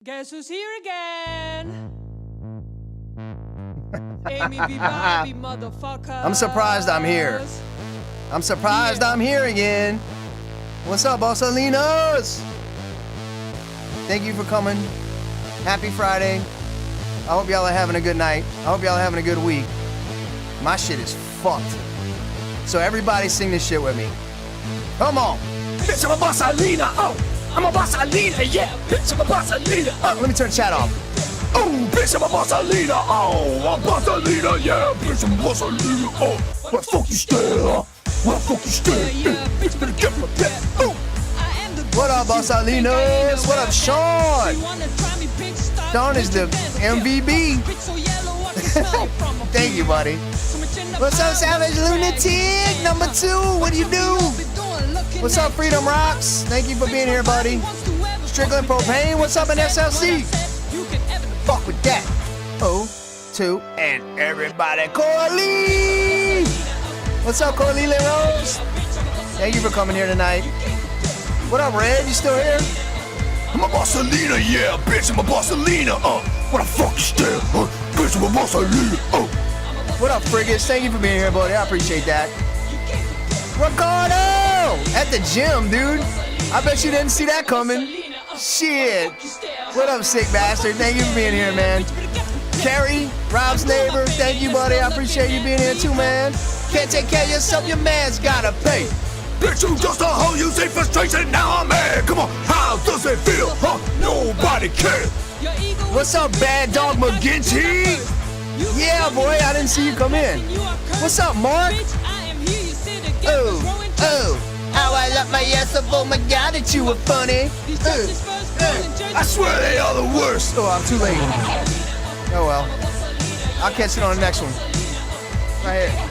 Guess who's here again? Amy B. Bobby, motherfucker. I'm surprised I'm here. I'm surprised I'm here again. What's up, Bossalinos? Thank you for coming. Happy Friday. I hope y'all are having a good night. I hope y'all are having a good week. My shit is fucked. So everybody sing this shit with me. Come on. Bitch, I'm a Bossalina, oh, I'm a Bossalina, yeah, bitch, I'm a Bossalina, oh. Let me turn the chat off. Oh, bitch, I'm a Bossalina, oh, I'm Bossalina, yeah, bitch, I'm a Bossalina, oh. Where the fuck you stay, huh? Where the fuck you stay, bitch, better get my pet, oh. What up, Bossalinos? What up, Sean? Sean is the MVB. Thank you, buddy. What's up, Savage Lunatic? Number 2, what do you do? What's up, Freedom Rocks? Thank you for being here, buddy. Strickland Propane, what's up in SLC? Fuck with that. 2, and everybody, Corley! What's up, Corley Rose? Thank you for coming here tonight. What up, Red? You still here? I'm a Bossalina, yeah, bitch, I'm a Bossalina, where the fuck you stay, huh? Bitch, I'm a Bossalina, oh. What up, Friggis? Thank you for being here, buddy. I appreciate that. Ricardo! At the gym, dude. I bet you didn't see that coming. Shit. What up, sick bastard? Thank you for being here, man. Carrie, Rob's neighbor, thank you, buddy. I appreciate you being here too, man. Can't take care of yourself, your man's gotta pay. Bitch, you just a hoe, you say frustration, now I'm mad. Come on, how does it feel, huh? Nobody cares. What's up, Bad Dog McGinty? Yeah, boy, I didn't see you come in. What's up, Mark? Oh, how I love my ass up, oh my god, that you were funny. I swear they are the worst. Oh, I'm too late. Oh well. I'll catch it on the next one. Right here.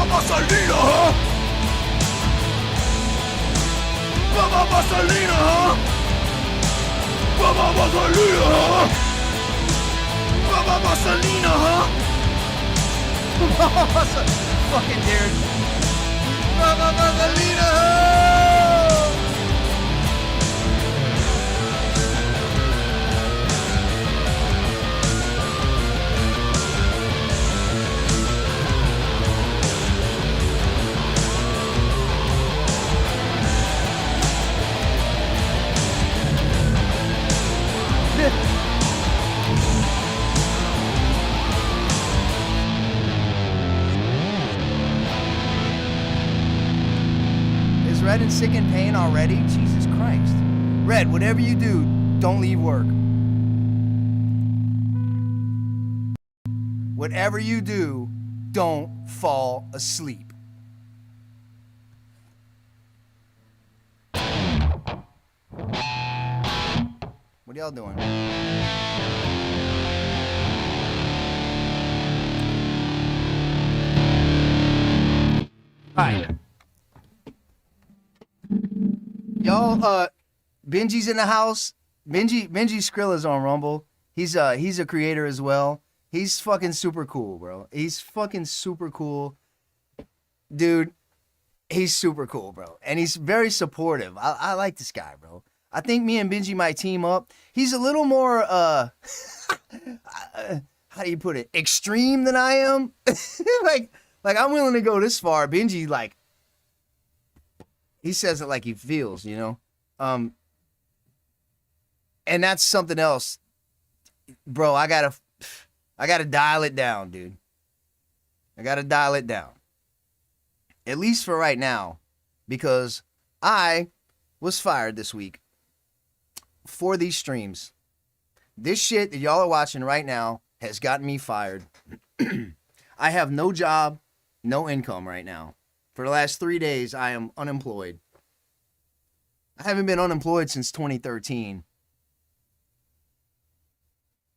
Bossalina, huh? Mama Bossalina, huh? Mama Bossalina, huh? Mama Bossalina, huh? Fucking dude. Mama Bossalina, huh? Is Red in sick and pain already? Jesus Christ. Red, whatever you do, don't leave work. Whatever you do, don't fall asleep. What y'all doing? Alright. Y'all, Benji's in the house. Benji Skrilla's on Rumble. He's a creator as well. He's fucking super cool, bro. He's fucking super cool. Dude, he's super cool, bro. And he's very supportive. I like this guy, bro. I think me and Benji might team up. He's a little more, how do you put it? Extreme than I am. like I'm willing to go this far. Benji, like, he says it like he feels, you know? And that's something else. Bro, I gotta dial it down, dude. I gotta dial it down. At least for right now. Because I was fired this week for these streams. This shit that y'all are watching right now has gotten me fired. I have no job, no income right now. For the last 3 days, I am unemployed. I haven't been unemployed since 2013.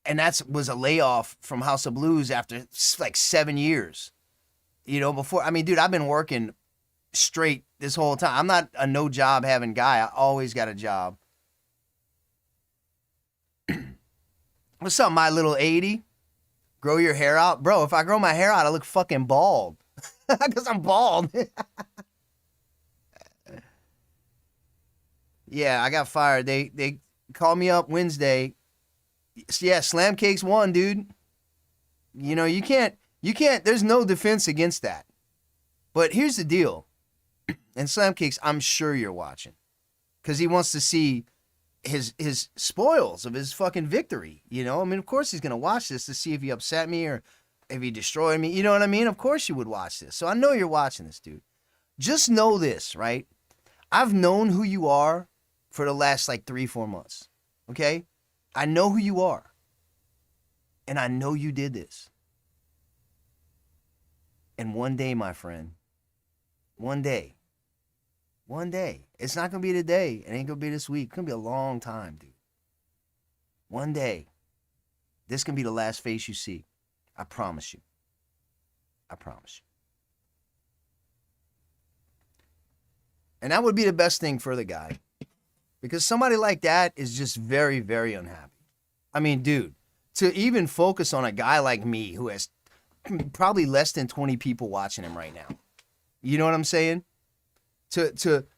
And that was a layoff from House of Blues after like 7 years. You know, before, I mean, dude, I've been working straight this whole time. I'm not a no job having guy. I always got a job. What's up, my little 80? Grow your hair out? Bro, if I grow my hair out, I look fucking bald. Because I'm bald. Yeah, I got fired. They called me up Wednesday. Yeah, Slam Cakes won, dude. You know, you can't, there's no defense against that. But here's the deal. And Slam Cakes, I'm sure you're watching. Because he wants to see his spoils of his fucking victory. You know, I mean, of course he's going to watch this to see if he upset me or if he destroyed me. You know what I mean? Of course you would watch this. So I know you're watching this, dude. Just know this, right? I've known who you are for the last like 3-4 months. Okay? I know who you are. And I know you did this. And one day, my friend, one day, it's not going to be today. It ain't going to be this week. It's going to be a long time, dude. One day, this can be the last face you see. I promise you. I promise you. And that would be the best thing for the guy. Because somebody like that is just very, very unhappy. I mean, dude, to even focus on a guy like me who has probably less than 20 people watching him right now. You know what I'm saying? To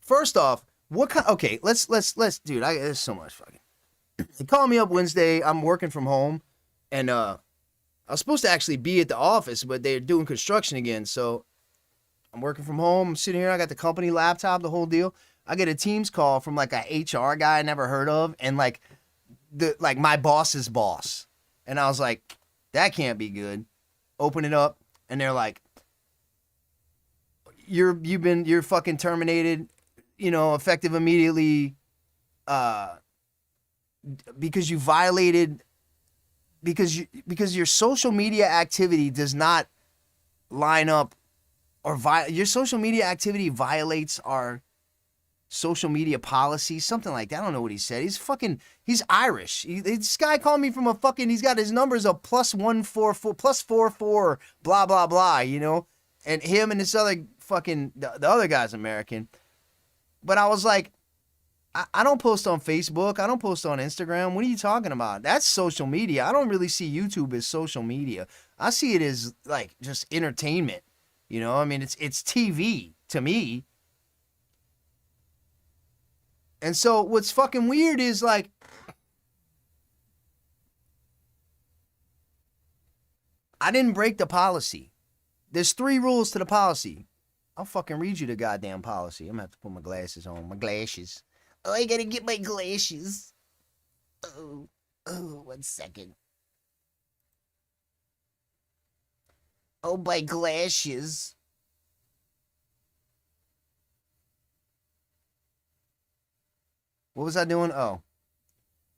first off, what kind, okay, let's dude, there's so much fucking. They called me up Wednesday. I'm working from home and I was supposed to actually be at the office, but they're doing construction again. So I'm working from home. I'm sitting here. I got the company laptop, the whole deal. I get a Teams call from like a HR guy I never heard of, and like my boss's boss. And I was like, that can't be good. Open it up, and they're like, you're fucking terminated, you know, effective immediately, because you violated, because your social media activity does not line up, or your social media activity violates our social media policy, something like that. I don't know what he said. He's Irish. This guy called me from a fucking, he's got his numbers of +144, +44, blah, blah, blah, you know? And him and this other fucking, the other guy's American. But I was like, I don't post on Facebook. I don't post on Instagram. What are you talking about? That's social media. I don't really see YouTube as social media. I see it as like just entertainment. You know, I mean, it's TV to me. And so what's fucking weird is like, I didn't break the policy. There's 3 rules to the policy. I'll fucking read you the goddamn policy. I'm gonna have to put my glasses on. My glasses. Oh, I gotta get my glasses. Oh, 1 second. Oh, my glasses. What was I doing? Oh.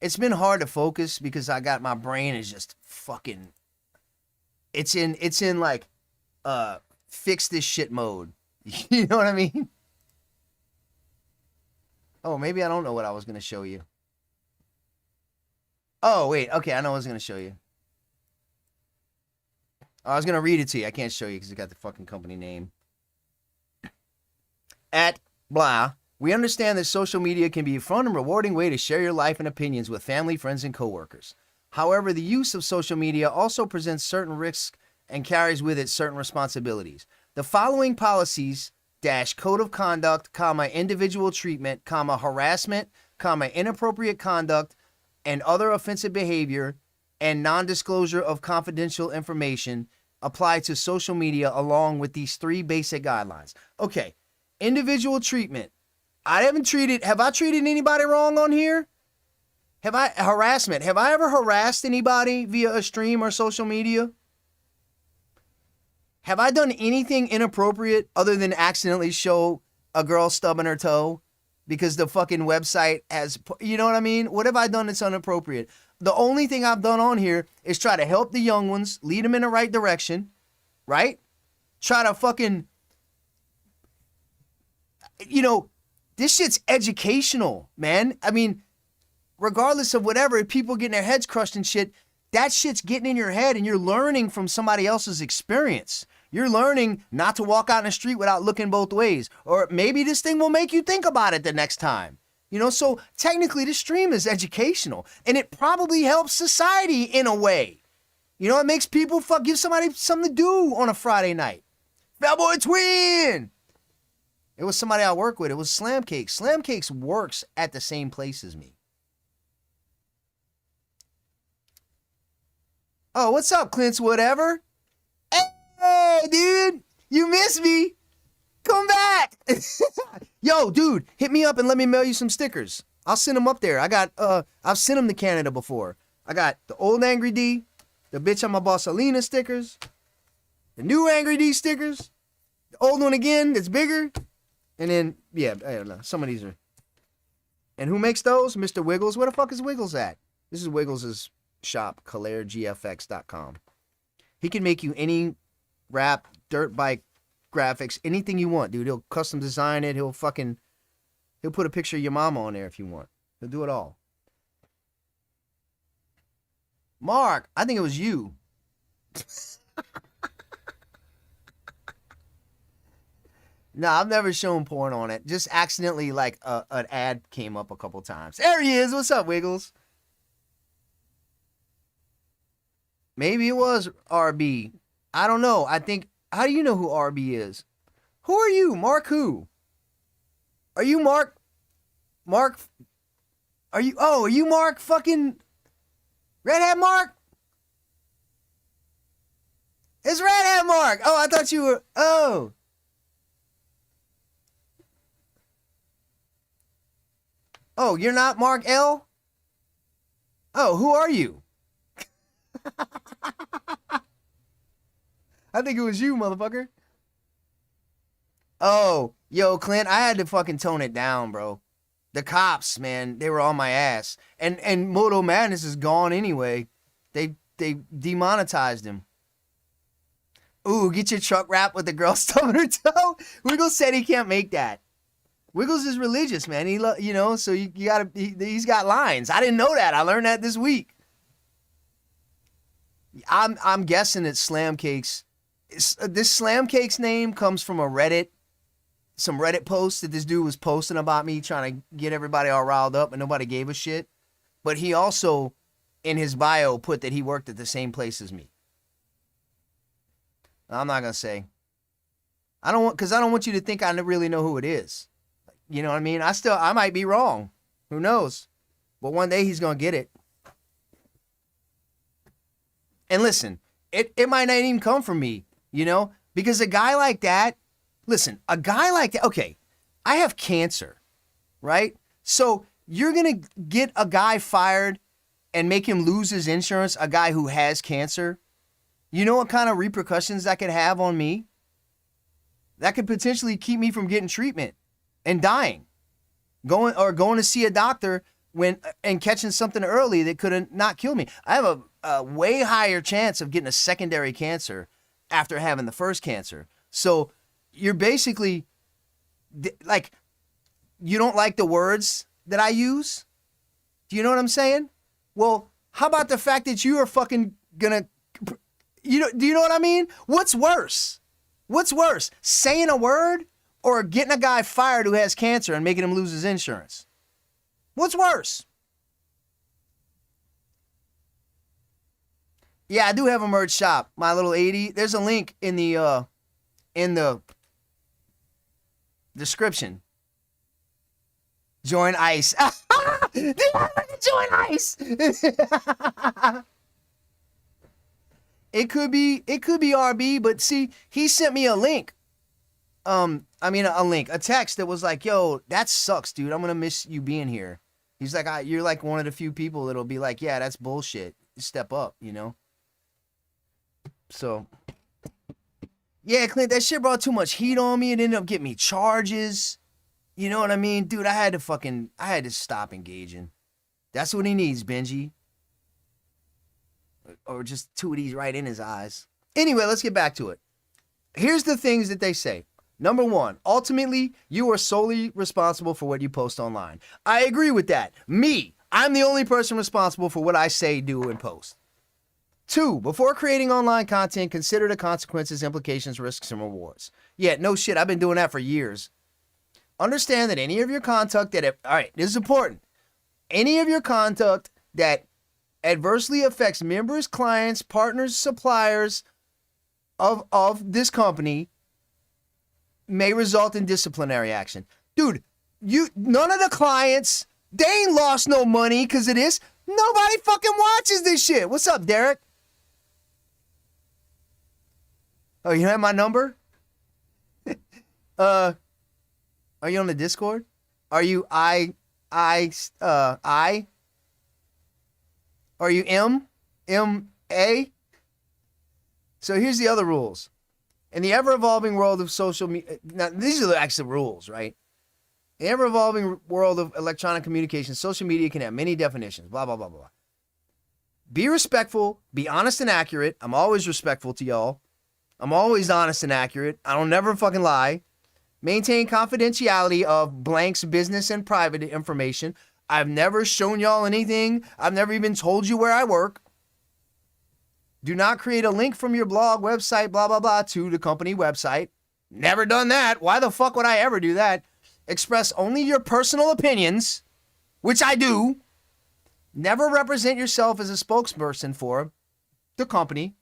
It's been hard to focus because I got, my brain is just fucking, it's in like, fix this shit mode. You know what I mean? Oh, maybe I don't know what I was going to show you. Oh, wait. Okay, I know what I was going to show you. I was going to read it to you. I can't show you because it got the fucking company name. At blah. We understand that social media can be a fun and rewarding way to share your life and opinions with family, friends, and coworkers. However, the use of social media also presents certain risks and carries with it certain responsibilities. The following policies - code of conduct, individual treatment, harassment, inappropriate conduct, and other offensive behavior, and non-disclosure of confidential information apply to social media along with these 3 basic guidelines. Okay, individual treatment. Have I treated anybody wrong on here? Harassment. Have I ever harassed anybody via a stream or social media? Have I done anything inappropriate other than accidentally show a girl stubbing her toe because the fucking website has, you know what I mean? What have I done that's inappropriate? The only thing I've done on here is try to help the young ones, lead them in the right direction, right? Try to fucking, you know, this shit's educational, man. I mean, regardless of whatever, people getting their heads crushed and shit, that shit's getting in your head and you're learning from somebody else's experience. You're learning not to walk out in the street without looking both ways. Or maybe this thing will make you think about it the next time. You know, so technically this stream is educational. And it probably helps society in a way. You know, it makes people give somebody something to do on a Friday night. Bellboy Twin! It was somebody I work with. It was Slam Cakes. Slam Cakes works at the same place as me. Oh, what's up, Clint's whatever? Hey, dude, you missed me. Come back. Yo, dude, hit me up and let me mail you some stickers. I'll send them up there. I've sent them to Canada before. I got the old Angry D, the bitch I'm a boss Alina stickers, the new Angry D stickers, the old one again that's bigger, and then, yeah, I don't know, some of these are. And who makes those? Mr. Wiggles. Where the fuck is Wiggles at? This is Wiggles' shop, KalaireGFX.com. He can make you any rap, dirt bike, graphics, anything you want, dude. He'll custom design it. He'll put a picture of your mama on there if you want. He'll do it all. Mark, I think it was you. No, I've never shown porn on it. Just accidentally, like, an ad came up a couple times. There he is. What's up, Wiggles? Maybe it was RB. I don't know. I think, how do you know who RB is? Who are you? Mark who? Are you Mark? Mark? Are you Mark fucking Red Hat Mark? It's Red Hat Mark. Oh, I thought you were, oh. Oh, you're not Mark L? Oh, who are you? I think it was you, motherfucker. Oh, yo, Clint, I had to fucking tone it down, bro. The cops, man, they were on my ass. And Moto Madness is gone anyway. They demonetized him. Ooh, get your truck wrap with the girl stubbing her toe. Wiggles said he can't make that. Wiggles is religious, man. So you gotta. He's got lines. I didn't know that. I learned that this week. I'm guessing it's Slam Cakes. This Slam Cakes name comes from some Reddit posts that this dude was posting about me, trying to get everybody all riled up, and nobody gave a shit. But he also, in his bio, put that he worked at the same place as me. I'm not gonna say. I don't want you to think I really know who it is. You know what I mean? I might be wrong. Who knows? But one day he's gonna get it. And listen, it might not even come from me, you know? Because a guy like that, okay, I have cancer, right? So you're gonna get a guy fired and make him lose his insurance, a guy who has cancer. You know what kind of repercussions that could have on me? That could potentially keep me from getting treatment and dying. Going to see a doctor and catching something early that could not kill me. I have a way higher chance of getting a secondary cancer after having the first cancer. So you're basically, like, you don't like the words that I use? Do you know what I'm saying? Well, how about the fact that you are fucking gonna, do you know what I mean? What's worse? What's worse? Saying a word or getting a guy fired who has cancer and making him lose his insurance? What's worse? Yeah, I do have a merch shop, My Little 80. There's a link in the description. Join ICE. Join ICE. It could be RB, but see, he sent me a link. A text that was like, yo, that sucks, dude. I'm gonna miss you being here. He's like, you're like one of the few people that'll be like, yeah, that's bullshit. Step up, you know? So, yeah, Clint, that shit brought too much heat on me. It ended up getting me charges. You know what I mean? Dude, I had to stop engaging. That's what he needs, Benji. Or just two of these right in his eyes. Anyway, let's get back to it. Here's the things that they say. Number one, ultimately, you are solely responsible for what you post online. I agree with that. I'm the only person responsible for what I say, do, and post. 2, before creating online content, consider the consequences, implications, risks, and rewards. Yeah, no shit. I've been doing that for years. Understand that any of your conduct all right, this is important. Any of your conduct that adversely affects members, clients, partners, suppliers of this company may result in disciplinary action. Dude, none of the clients, they ain't lost no money because of this. Nobody fucking watches this shit. What's up, Derek? Oh, you have my number? Are you on the Discord? Are you I? Are you M-A? So here's the other rules. In the ever-evolving world of social media, now these are the actual rules, right? In the ever-evolving world of electronic communication, social media can have many definitions, blah, blah, blah, blah. Be respectful, be honest and accurate. I'm always respectful to y'all. I'm always honest and accurate. I don't never fucking lie. Maintain confidentiality of blank's business and private information. I've never shown y'all anything. I've never even told you where I work. Do not create a link from your blog, website, blah, blah, blah, to the company website. Never done that. Why the fuck would I ever do that? Express only your personal opinions, which I do. Never represent yourself as a spokesperson for the company.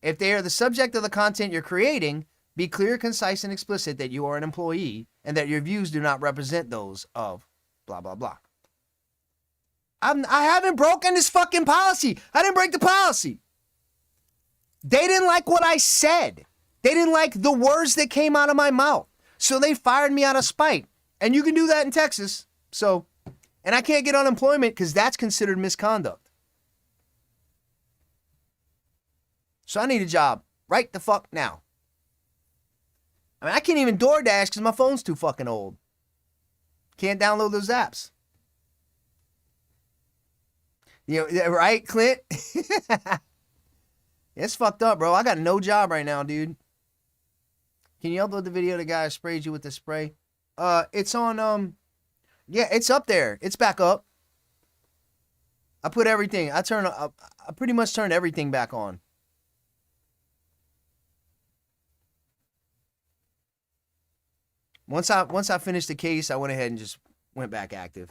If they are the subject of the content you're creating, be clear, concise, and explicit that you are an employee and that your views do not represent those of blah, blah, blah. I haven't broken this fucking policy. I didn't break the policy. They didn't like what I said. They didn't like the words that came out of my mouth. So they fired me out of spite. And you can do that in Texas. So, and I can't get unemployment because that's considered misconduct. So I need a job right the fuck now. I mean, I can't even DoorDash because my phone's too fucking old. Can't download those apps. You know, right, Clint? It's fucked up, bro. I got no job right now, dude. Can you upload the video of the guy who sprayed you with the spray? It's on, yeah, it's up there. It's back up. I put everything. I pretty much turned everything back on. Once I finished the case, I went ahead and just went back active.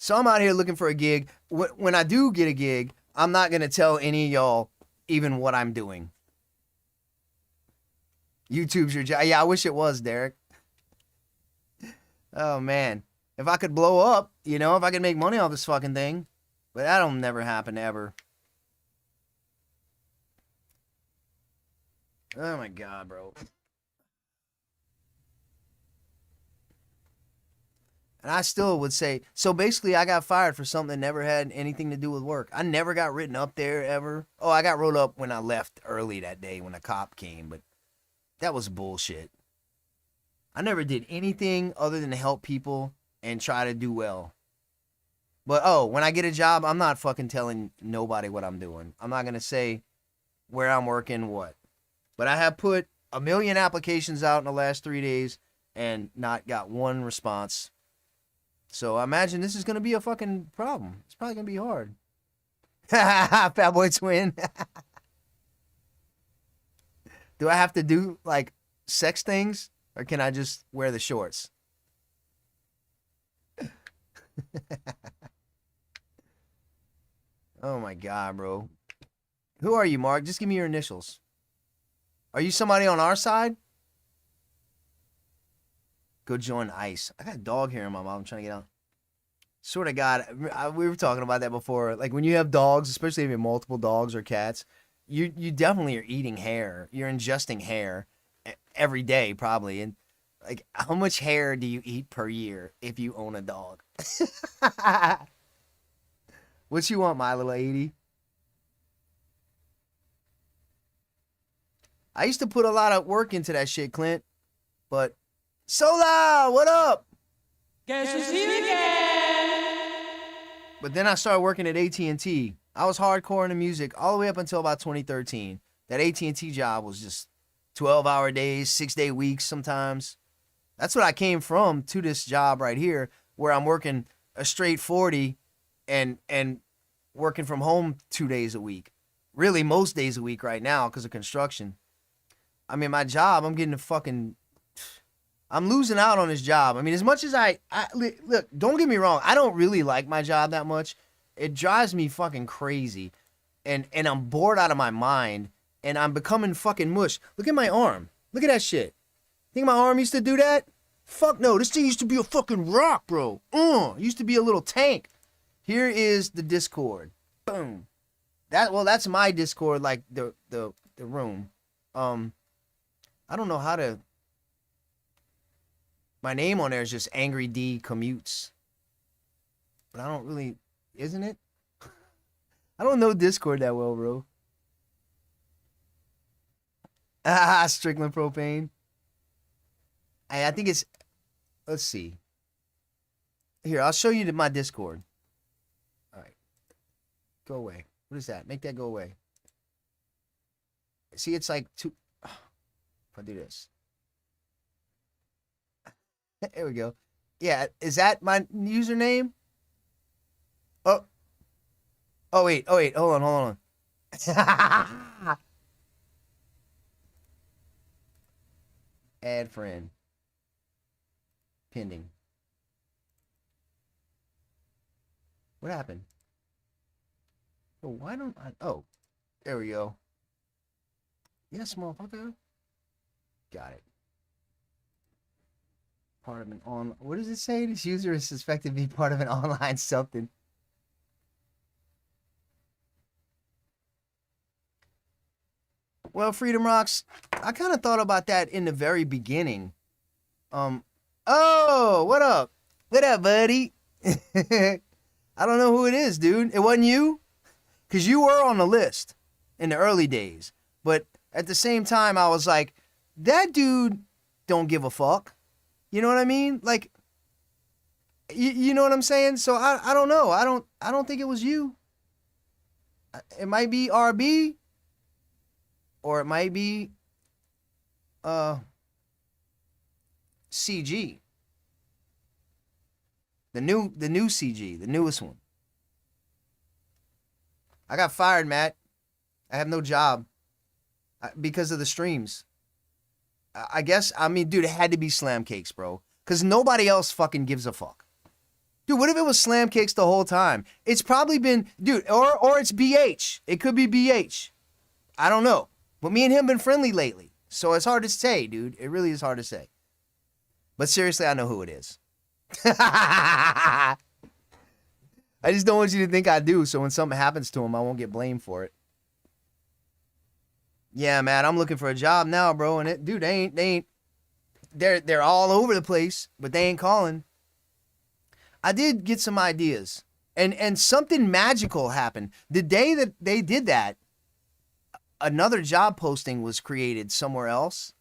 So I'm out here looking for a gig. When I do get a gig, I'm not going to tell any of y'all even what I'm doing. YouTube's your job. Yeah, I wish it was, Derek. Oh, man. If I could blow up, you know, if I could make money off this fucking thing. But that'll never happen, ever. Oh, my God, bro. And I still would say, so basically I got fired for something that never had anything to do with work. I never got written up there ever. Oh, I got wrote up when I left early that day when a cop came, but that was bullshit. I never did anything other than to help people and try to do well. But oh, when I get a job, I'm not fucking telling nobody what I'm doing. I'm not going to say where I'm working, what. But I have put 1 million applications out in the last 3 days and not got one response. So I imagine this is going to be a fucking problem. It's probably going to be hard. Fat Boy Twin. Do I have to do, like, sex things? Or can I just wear the shorts? Oh, my God, bro. Who are you, Mark? Just give me your initials. Are you somebody on our side? Go join ICE. I got a dog hair in my mouth. I'm trying to get out. Swear to God, we were talking about that before. Like when you have dogs, especially if you have multiple dogs or cats, you definitely are eating hair. You're ingesting hair every day probably. And like, how much hair do you eat per year if you own a dog? What you want, my little 80? I used to put a lot of work into that shit, Clint. But Sola, what up? Guess who's here again? But then I started working at AT&T. I was hardcore into music all the way up until about 2013. That AT&T job was just 12-hour days, 6-day weeks sometimes. That's what I came from to this job right here, where I'm working a straight 40 and working from home 2 days a week. Really, most days a week right now because of construction. I mean, my job, I'm getting I'm losing out on this job. I mean, as much as look, don't get me wrong, I don't really like my job that much. It drives me fucking crazy. And I'm bored out of my mind. And I'm becoming fucking mush. Look at my arm. Look at that shit. Think my arm used to do that? Fuck no. This thing used to be a fucking rock, bro. It used to be a little tank. Here is the Discord. Boom. That's my Discord, like the room. I don't know how to. My name on there is just Angry D Commutes. But I don't really, isn't it? I don't know Discord that well, bro. Strickland Propane. I think it's, let's see. Here, I'll show you my Discord. All right. Go away. What is that? Make that go away. See, it's like two. If I do this. There we go. Yeah, is that my username? Oh. Oh, wait. Hold on. Add friend. Pending. What happened? Oh, why don't I? Oh, there we go. Yes, motherfucker. Got it. Part of an on. What does it say? This user is suspected to be part of an online something. Well, Freedom Rocks, I kind of thought about that in the very beginning. Oh, what up? What up, buddy? I don't know who it is, dude. It wasn't you? Because you were on the list in the early days. But at the same time, I was like, that dude don't give a fuck. You know what I mean? Like, you know what I'm saying? So I don't know. I don't think it was you. It might be RB. Or it might be CG. The new CG, the newest one. I got fired, Matt. I have no job because of the streams. I guess, I mean, dude, it had to be Slam Cakes, bro. Because nobody else fucking gives a fuck. Dude, what if it was Slam Cakes the whole time? It's probably been, dude, or it's BH. It could be BH. I don't know. But me and him been friendly lately. So it's hard to say, dude. It really is hard to say. But seriously, I know who it is. I just don't want you to think I do, so when something happens to him, I won't get blamed for it. Yeah, man, I'm looking for a job now, bro. And dude, they ain't. They're all over the place, but they ain't calling. I did get some ideas, and something magical happened the day that they did that. Another job posting was created somewhere else.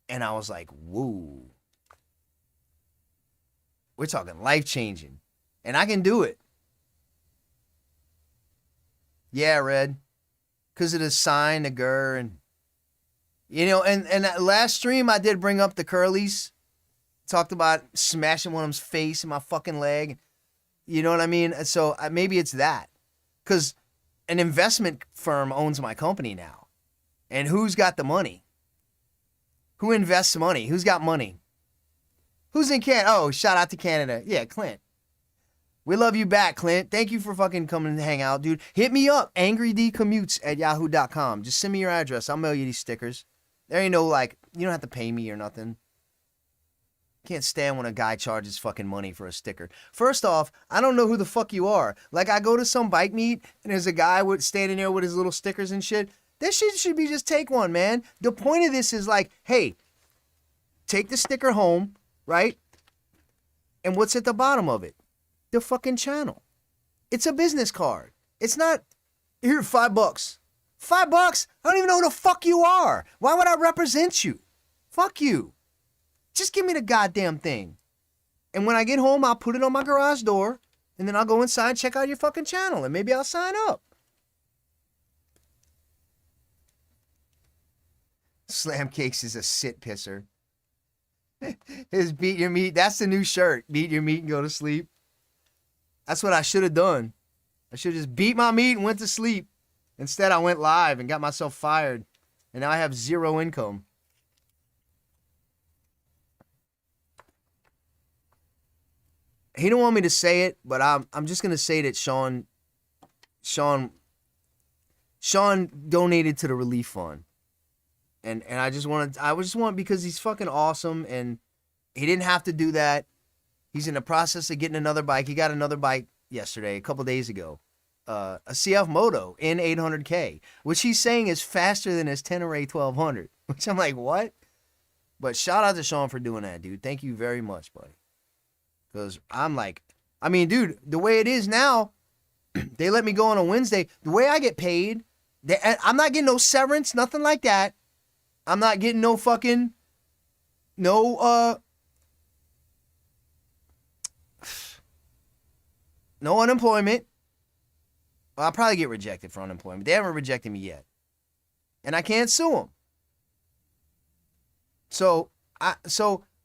And I was like, whoa. We're talking life-changing. And I can do it. Yeah, Red. Because of the sign, the GER, and... You know, and that last stream, I did bring up the curlies. Talked about smashing one of them's face in my fucking leg. You know what I mean? So maybe it's that. Because... an investment firm owns my company now. And who's got the money? Who invests money? Who's got money? Who's in Canada? Oh, shout out to Canada. Yeah, Clint. We love you back, Clint. Thank you for fucking coming to hang out, dude. Hit me up, angrydcommutes@yahoo.com. Just send me your address. I'll mail you these stickers. There ain't no, like, you don't have to pay me or nothing. Can't stand when a guy charges fucking money for a sticker. First off, I don't know who the fuck you are. Like, I go to some bike meet and there's a guy standing there with his little stickers and shit. This shit should be just take one, man. The point of this is like, hey, take the sticker home, right? And what's at the bottom of it? The fucking channel. It's a business card. It's not, here, $5. $5? I don't even know who the fuck you are. Why would I represent you? Fuck you. Just give me the goddamn thing. And when I get home, I'll put it on my garage door. And then I'll go inside and check out your fucking channel. And maybe I'll sign up. Slam Cakes is a sit pisser. Is beat your meat. That's the new shirt. Beat your meat and go to sleep. That's what I should have done. I should have just beat my meat and went to sleep. Instead, I went live and got myself fired. And now I have zero income. He don't want me to say it, but I'm just gonna say that Sean donated to the relief fund. And I just want because he's fucking awesome, and he didn't have to do that. He's in the process of getting another bike. He got another bike yesterday, a couple days ago. A CF Moto N800K, which he's saying is faster than his Tenere 1200, which I'm like, what? But shout out to Sean for doing that, dude. Thank you very much, buddy. Because I'm like, I mean, dude, the way it is now, they let me go on a Wednesday. The way I get paid, I'm not getting no severance, nothing like that. I'm not getting no fucking, no unemployment. Well, I'll probably get rejected for unemployment. They haven't rejected me yet. And I can't sue them. So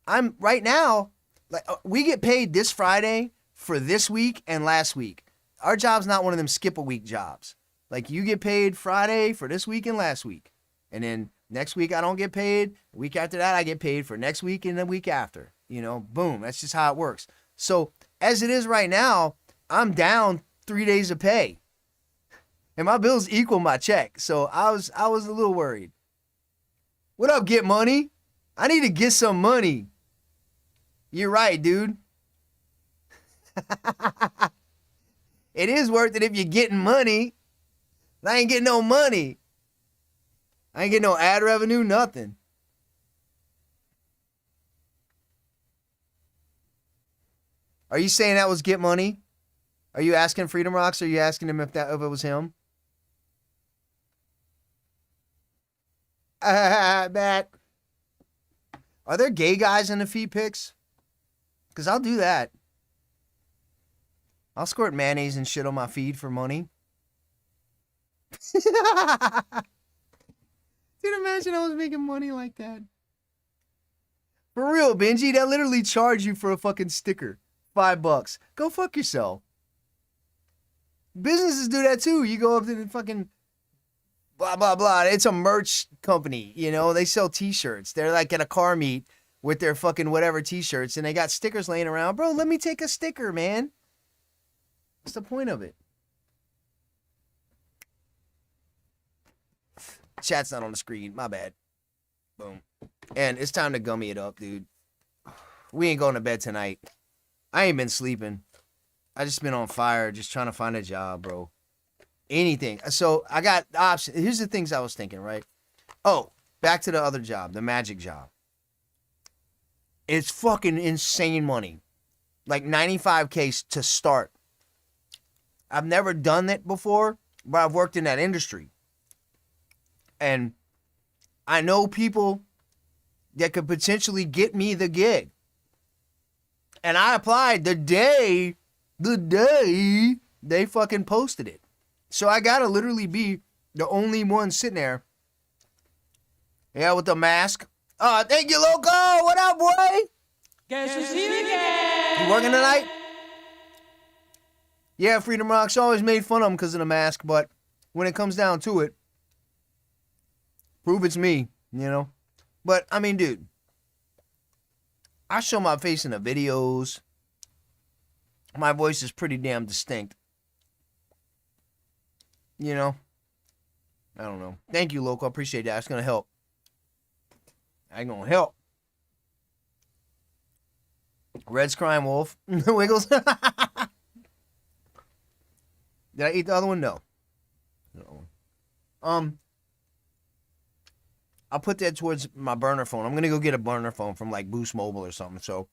I'm right now, like, we get paid this Friday for this week and last week. Our job's not one of them skip a week jobs. Like, you get paid Friday for this week and last week. And then next week I don't get paid. The week after that I get paid for next week and the week after. You know, boom. That's just how it works. So as it is right now, I'm down 3 days of pay. And my bills equal my check. So I was a little worried. What up, Get Money? I need to get some money. You're right, dude. It is worth it if you're getting money. I ain't getting no money. I ain't getting no ad revenue, nothing. Are you saying that was Get Money? Are you asking Freedom Rocks? Or are you asking him if it was him? Matt. Are there gay guys in the feed pics? Because I'll do that. I'll squirt mayonnaise and shit on my feed for money. Dude, imagine I was making money like that. For real, Benji, that literally charge you for a fucking sticker. $5. Go fuck yourself. Businesses do that too. You go up to the fucking blah, blah, blah. It's a merch company, you know? They sell t-shirts. They're like at a car meet with their fucking whatever t-shirts, and they got stickers laying around. Bro, let me take a sticker, man. What's the point of it? Chat's not on the screen. My bad. Boom. And it's time to gummy it up, dude. We ain't going to bed tonight. I ain't been sleeping. I just been on fire just trying to find a job, bro. Anything. So I got options. Here's the things I was thinking, right? Oh, back to the other job, the magic job. It's fucking insane money. Like $95K to start. I've never done that before, but I've worked in that industry. And I know people that could potentially get me the gig. And I applied the day they fucking posted it. So I gotta literally be the only one sitting there. Yeah, with the mask. Oh, thank you, Loco. What up, boy? Guess who's here again? You working tonight? Yeah, Freedom Rocks always made fun of him because of the mask, but when it comes down to it, prove it's me, you know? But, I mean, dude, I show my face in the videos. My voice is pretty damn distinct. You know? I don't know. Thank you, Loco. I appreciate that. It's going to help. I'm going to help. Red's crying wolf. Wiggles. Did I eat the other one? No. I'll put that towards my burner phone. I'm going to go get a burner phone from like Boost Mobile or something. So,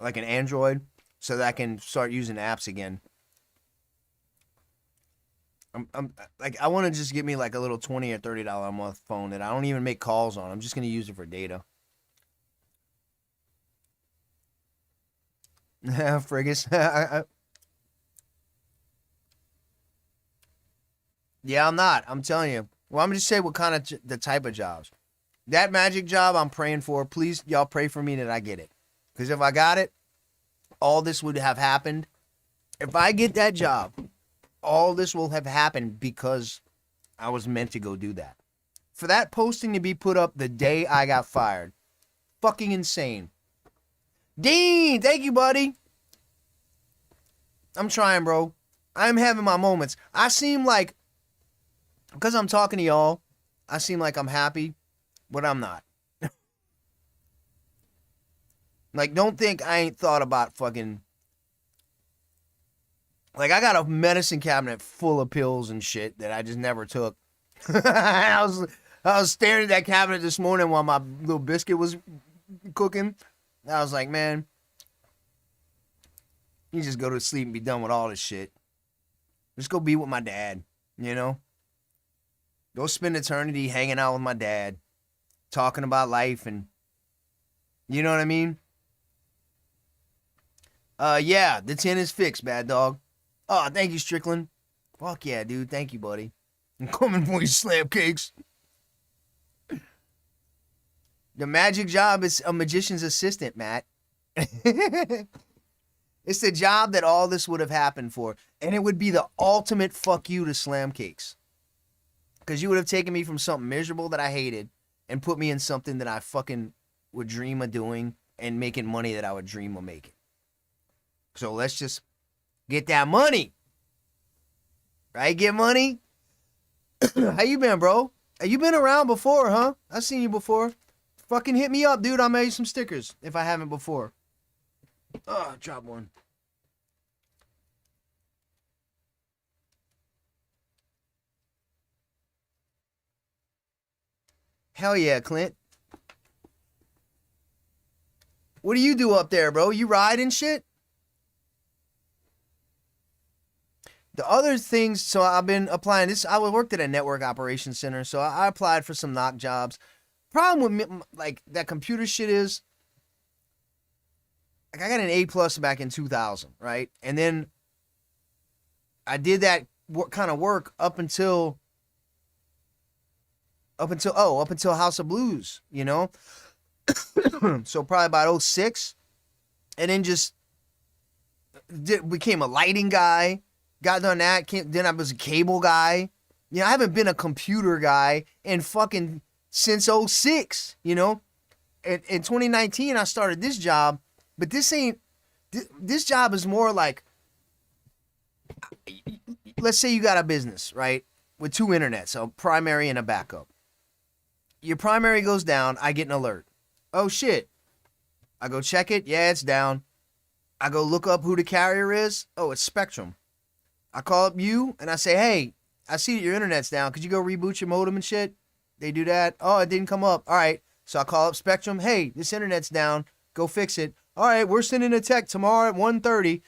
like an Android, so that I can start using apps again. I'm like, I want to just get me like a little $20 or $30 a month phone that I don't even make calls on. I'm just going to use it for data. Frigus. Yeah, I'm not. I'm telling you. Well, I'm just saying what kind of the type of jobs. That magic job I'm praying for. Please, y'all pray for me that I get it. Because if I got it, all this would have happened. If I get that job, all this will have happened because I was meant to go do that. For that posting to be put up the day I got fired. Fucking insane. Dean, thank you, buddy. I'm trying, bro. I'm having my moments. I seem like, because I'm talking to y'all, I seem like I'm happy, but I'm not. Like, don't think I ain't thought about fucking... Like, I got a medicine cabinet full of pills and shit that I just never took. I was staring at that cabinet this morning while my little biscuit was cooking. I was like, man, you just go to sleep and be done with all this shit. Just go be with my dad, you know? Go spend eternity hanging out with my dad, talking about life and, you know what I mean? Yeah, the 10 is fixed, bad dog. Oh, thank you, Strickland. Fuck yeah, dude. Thank you, buddy. I'm coming for you, slab cakes. The magic job is a magician's assistant, Matt. It's the job that all this would have happened for. And it would be the ultimate fuck you to Slam Cakes. Because you would have taken me from something miserable that I hated and put me in something that I fucking would dream of doing and making money that I would dream of making. So let's just get that money. Right? Get money? How you been, bro? You been around before, huh? I've seen you before. Fucking hit me up, dude. I'll mail you some stickers if I haven't before. Oh, drop one. Hell yeah, Clint. What do you do up there, bro? You ride and shit? The other things, so I've been applying this. I worked at a network operations center, so I applied for some knock jobs. Problem with like that computer shit is, like I got an A+ back in 2000, right? And then I did that kind of work up until House of Blues, you know? So probably about 06, and then just became a lighting guy. Got done that. Then I was a cable guy. You know, I haven't been a computer guy in fucking since 06, you know? In 2019, I started this job, but this job is more like, let's say you got a business, right? With 2 internets, a primary and a backup. Your primary goes down, I get an alert. Oh shit. I go check it, yeah, it's down. I go look up who the carrier is. Oh, it's Spectrum. I call up you and I say, hey, I see that your internet's down. Could you go reboot your modem and shit? They do that. Oh, it didn't come up. All right. So I call up Spectrum. Hey, this internet's down. Go fix it. All right, we're sending a tech tomorrow at 1:30.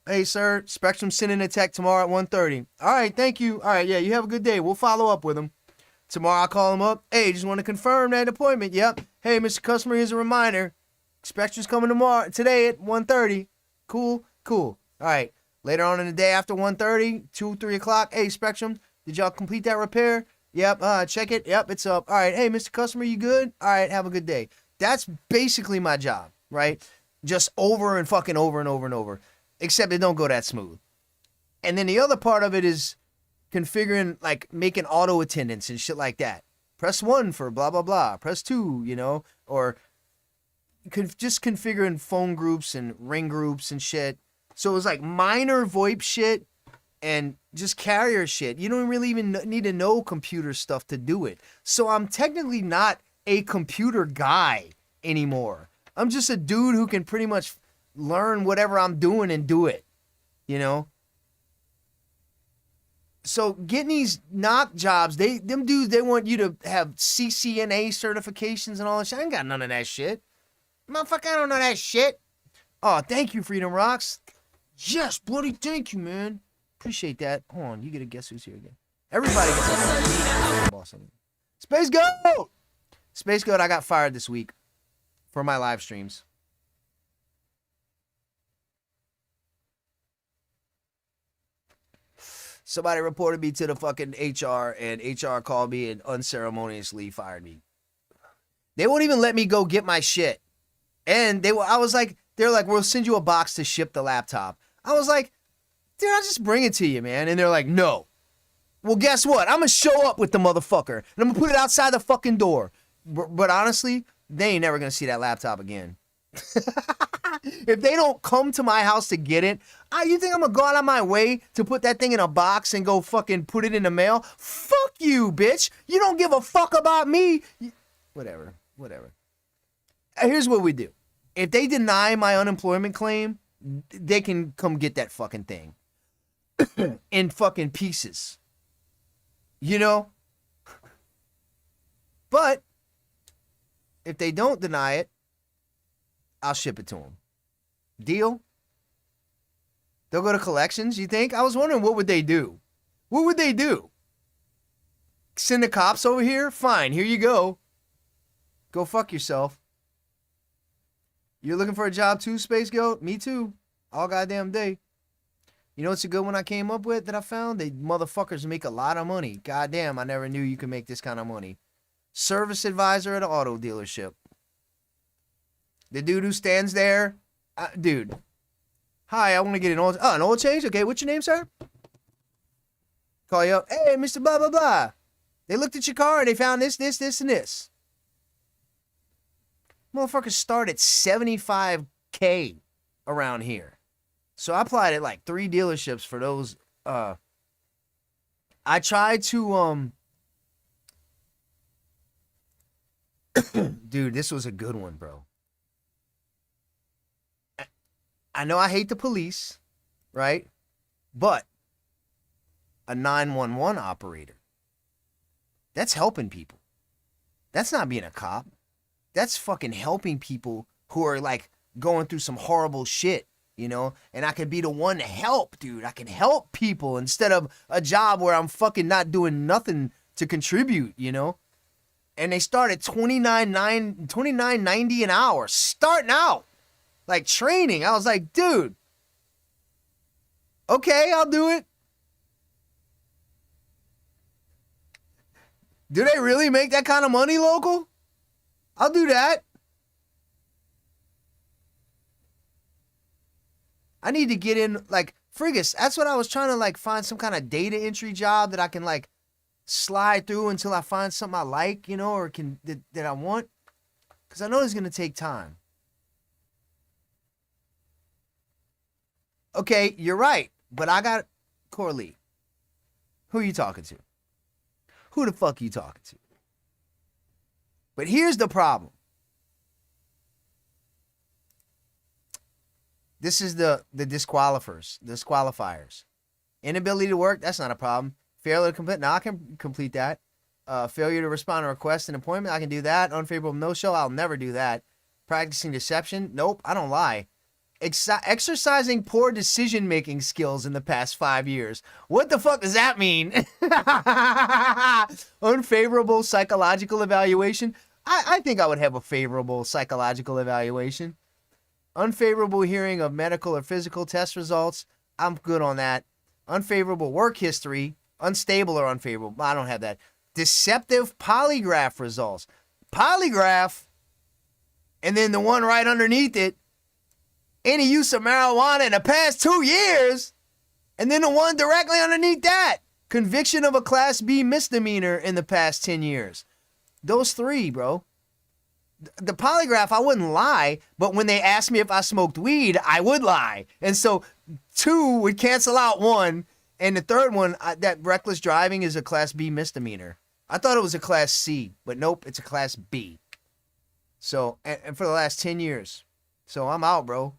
Hey, sir, Spectrum's sending a tech tomorrow at 1:30. All right, thank you. All right, yeah, you have a good day. We'll follow up with them. Tomorrow I call them up. Hey, just want to confirm that appointment. Yep. Hey, Mr. Customer, here's a reminder. Spectrum's coming today at 1:30. Cool. All right. Later on in the day after 1:30, 2, 3 o'clock. Hey, Spectrum, did y'all complete that repair? Yep. Check it. Yep, it's up. All right. Hey, Mr. Customer, you good? All right. Have a good day. That's basically my job, right? Just over and fucking over and over and over. Except it don't go that smooth. And then the other part of it is configuring, like making auto attendants and shit like that. Press 1 for blah, blah, blah. Press 2, you know, or just configuring phone groups and ring groups and shit. So it was like minor VoIP shit and just carrier shit. You don't really even need to know computer stuff to do it. So I'm technically not a computer guy anymore. I'm just a dude who can pretty much learn whatever I'm doing and do it, you know? So getting these knock jobs, them dudes, they want you to have CCNA certifications and all that shit. I ain't got none of that shit. Motherfucker, I don't know that shit. Oh, thank you, Freedom Rocks. Yes, bloody thank you, man. Appreciate that. Hold on, you get a guess who's here again. Everybody gets a Space Goat! Space Goat, I got fired this week for my live streams. Somebody reported me to the fucking HR, and HR called me and unceremoniously fired me. They won't even let me go get my shit. And they're like, we'll send you a box to ship the laptop. I was like, dude, I'll just bring it to you, man. And they're like, no. Well, guess what? I'm going to show up with the motherfucker. And I'm going to put it outside the fucking door. But honestly, they ain't never going to see that laptop again. If they don't come to my house to get it, you think I'm going to go out of my way to put that thing in a box and go fucking put it in the mail? Fuck you, bitch. You don't give a fuck about me. Whatever. Here's what we do. If they deny my unemployment claim, they can come get that fucking thing in fucking pieces. You know? But if they don't deny it, I'll ship it to them. Deal? They'll go to collections, you think? I was wondering, what would they do? What would they do? Send the cops over here? Fine, here you go. Go fuck yourself. You're looking for a job too, Space Goat? Me too. All goddamn day. You know what's a good one I came up with that I found? They motherfuckers make a lot of money. Goddamn, I never knew you could make this kind of money. Service advisor at an auto dealership. The dude who stands there, dude. Hi, I want to get an oil change. Okay, what's your name, sir? Call you up. Hey, Mr. Blah, blah, blah. They looked at your car and they found this, and this. Motherfuckers start at $75K around here. So I applied at like 3 dealerships for those. I tried to, dude, this was a good one, bro. I know I hate the police, right? But a 911 operator, that's helping people. That's not being a cop. That's fucking helping people who are like going through some horrible shit, you know? And I can be the one to help, dude. I can help people instead of a job where I'm fucking not doing nothing to contribute, you know? And they start at $29.90 an hour, starting out. Like training. I was like, dude, okay, I'll do it. Do they really make that kind of money local? I'll do that. I need to get in, like, Frigus. That's what I was trying to, like, find some kind of data entry job that I can, like, slide through until I find something I like, you know, or that I want. Because I know it's going to take time. Okay, you're right, but I got Corley. Who are you talking to? Who the fuck are you talking to? But here's the problem. This is the disqualifiers. Inability to work, that's not a problem. Failure to complete, now I can complete that. Failure to respond to request and appointment, I can do that. Unfavorable no-show, I'll never do that. Practicing deception, nope, I don't lie. Exercising poor decision-making skills in the past 5 years. What the fuck does that mean? Unfavorable psychological evaluation. I think I would have a favorable psychological evaluation. Unfavorable hearing of medical or physical test results. I'm good on that. Unfavorable work history. Unstable or unfavorable. I don't have that. Deceptive polygraph results. Polygraph. And then the one right underneath it. Any use of marijuana in the past 2 years. And then the one directly underneath that. Conviction of a Class B misdemeanor in the past 10 years. Those 3, bro. The polygraph, I wouldn't lie. But when they asked me if I smoked weed, I would lie. And so 2 would cancel out 1. And the 3rd one, that reckless driving is a Class B misdemeanor. I thought it was a Class C. But nope, it's a Class B. So, and for the last 10 years. So I'm out, bro.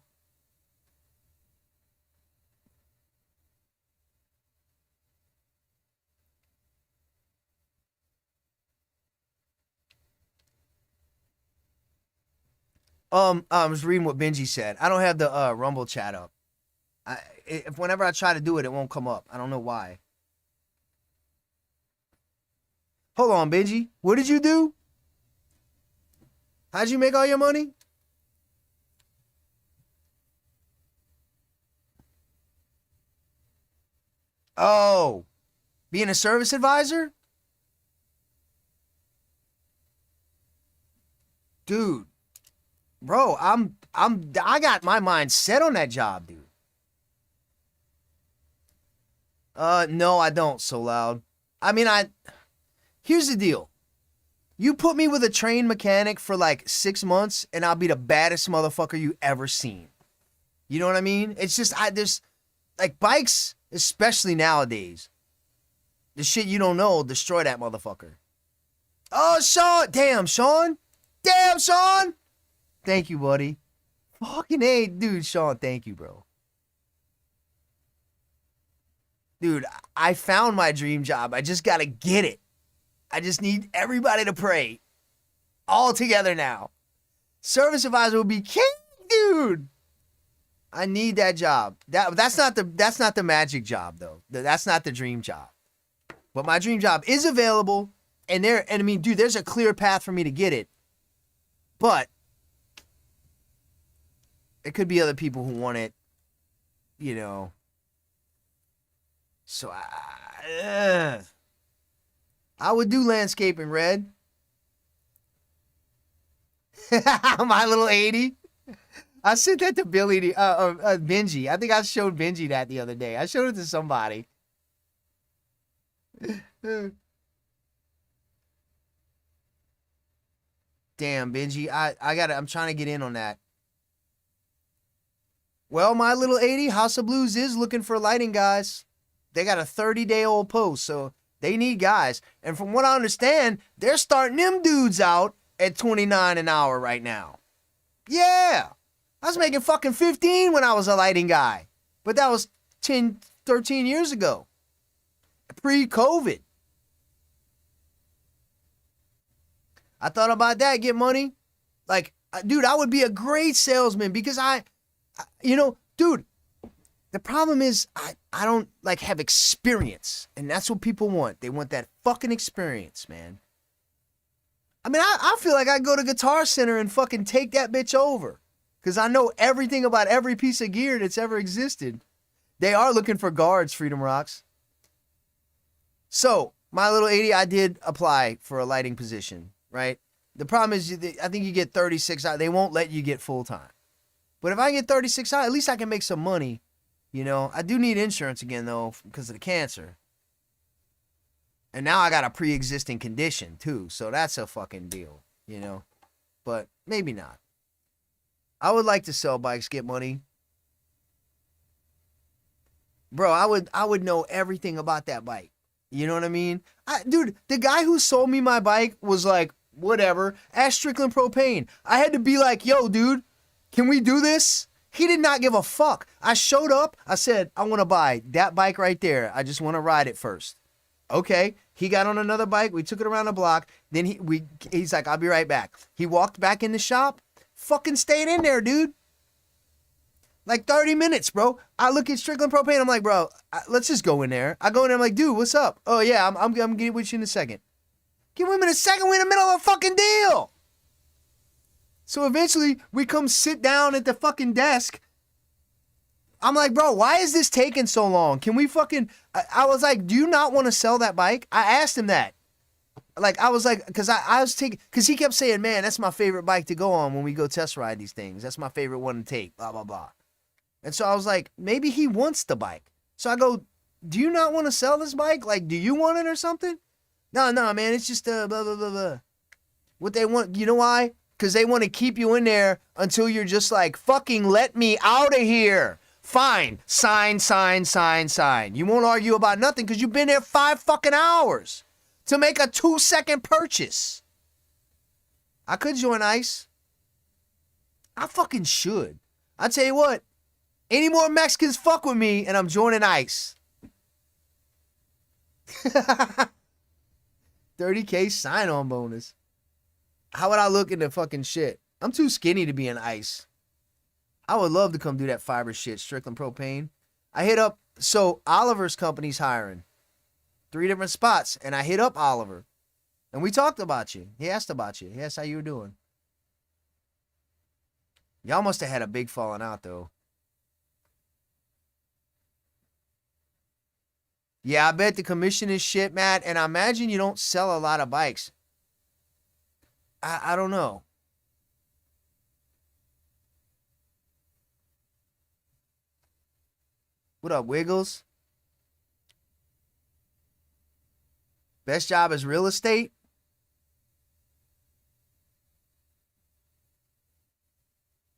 I was reading what Benji said. I don't have the Rumble chat up. If whenever I try to do it, it won't come up. I don't know why. Hold on, Benji. What did you do? How'd you make all your money? Oh, being a service advisor? Dude, bro, I got my mind set on that job, dude. No, I don't, So Loud. I mean, here's the deal. You put me with a trained mechanic for like 6 months and I'll be the baddest motherfucker you ever seen. You know what I mean? It's just, there's, like, bikes, especially nowadays, the shit you don't know will destroy that motherfucker. Oh, Sean! Damn, Sean! Damn, Sean! Thank you, buddy. Fucking A, dude, Sean, thank you, bro. Dude, I found my dream job. I just gotta get it. I just need everybody to pray. All together now. Service advisor will be king, dude. I need that job. That's not the magic job though. That's not the dream job. But my dream job is available, and I mean, dude, there's a clear path for me to get it. But it could be other people who want it, you know. So I would do landscaping, Red. My little 80. I sent that to Billy, Benji. I think I showed Benji that the other day. I showed it to somebody. Damn, Benji. I'm trying to get in on that. Well, my little 80, House of Blues is looking for lighting guys. They got a 30-day-old post, so they need guys. And from what I understand, they're starting them dudes out at $29 an hour right now. Yeah. I was making fucking 15 when I was a lighting guy. But that was 10, 13 years ago. Pre-COVID. I thought about that, get money. Like, dude, I would be a great salesman because dude, the problem is I don't like have experience, and that's what people want. They want that fucking experience, man. I mean, I feel like I go to Guitar Center and fucking take that bitch over because I know everything about every piece of gear that's ever existed. They are looking for guards, Freedom Rocks. So, my little 80, I did apply for a lighting position, right? The problem is, I think you get 36 hours. They won't let you get full-time. But if I get 36 hours, at least I can make some money. You know, I do need insurance again, though, because of the cancer. And now I got a pre-existing condition, too. So that's a fucking deal, you know. But maybe not. I would like to sell bikes, get money. Bro, I would know everything about that bike. You know what I mean? Dude, the guy who sold me my bike was like, whatever. Ask Strickland Propane. I had to be like, yo, dude, can we do this? He did not give a fuck. I showed up. I said, I want to buy that bike right there. I just want to ride it first. Okay. He got on another bike. We took it around the block. Then he's like, I'll be right back. He walked back in the shop. Fucking stayed in there, dude. Like 30 minutes, bro. I look at Strickland Propane. I'm like, bro, let's just go in there. I go in there. I'm like, dude, what's up? Oh, yeah, I'm getting with you in a second. Get with me in a second. We're in the middle of a fucking deal. So eventually, we come sit down at the fucking desk. I'm like, bro, why is this taking so long? Can we fucking... I was like, do you not want to sell that bike? I asked him that. Like, I was like, because I was taking... Because he kept saying, man, that's my favorite bike to go on when we go test ride these things. That's my favorite one to take, blah, blah, blah. And so I was like, maybe he wants the bike. So I go, do you not want to sell this bike? Like, do you want it or something? No, man, it's just blah, blah, blah, blah. What they want, you know why? Because they want to keep you in there until you're just like, fucking let me out of here. Fine. Sign. You won't argue about nothing because you've been there 5 fucking hours to make a 2-second purchase. I could join ICE. I fucking should. I tell you what, any more Mexicans fuck with me and I'm joining ICE. 30K sign-on bonus. How would I look in the fucking shit? I'm too skinny to be in ICE. I would love to come do that fiber shit, Strickland Propane. I hit up, so Oliver's company's hiring. 3 different spots, and I hit up Oliver. And we talked about you. He asked about you. He asked how you were doing. Y'all must have had a big falling out, though. Yeah, I bet the commission is shit, Matt, and I imagine you don't sell a lot of bikes. I don't know. What up, Wiggles? Best job is real estate?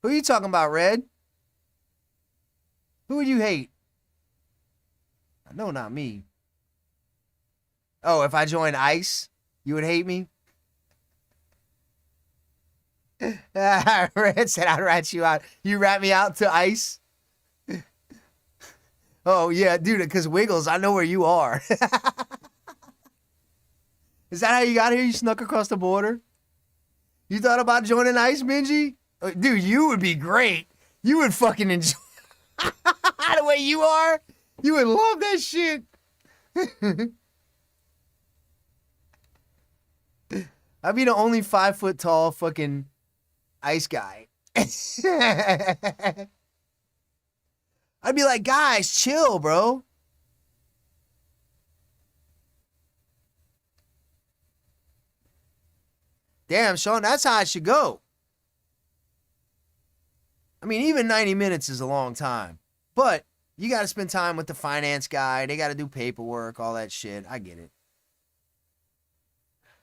Who are you talking about, Red? Who would you hate? I know not me. Oh, if I joined ICE, you would hate me? Red said I'd rat you out. You rat me out to ICE? Oh, yeah, dude, because Wiggles, I know where you are. Is that how you got here? You snuck across the border? You thought about joining ICE, Benji? Dude, you would be great. You would fucking enjoy the way you are. You would love that shit. I'd be the only 5 foot tall fucking ICE guy. I'd be like, guys, chill, bro. Damn, Sean, that's how it should go. I mean, even 90 minutes is a long time. But you got to spend time with the finance guy. They got to do paperwork, all that shit. I get it.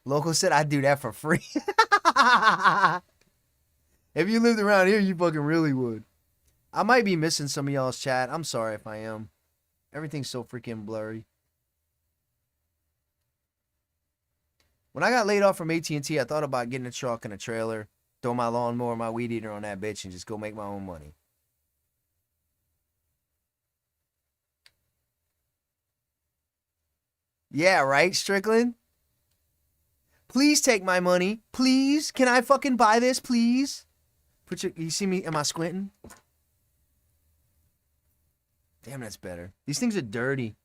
Local said I'd do that for free. If you lived around here, you fucking really would. I might be missing some of y'all's chat. I'm sorry if I am. Everything's so freaking blurry. When I got laid off from AT&T, I thought about getting a truck and a trailer, throw my lawnmower, my weed eater on that bitch, and just go make my own money. Yeah, right, Strickland? Please take my money. Please. Can I fucking buy this, please? You see me? Am I squinting? Damn, that's better. These things are dirty.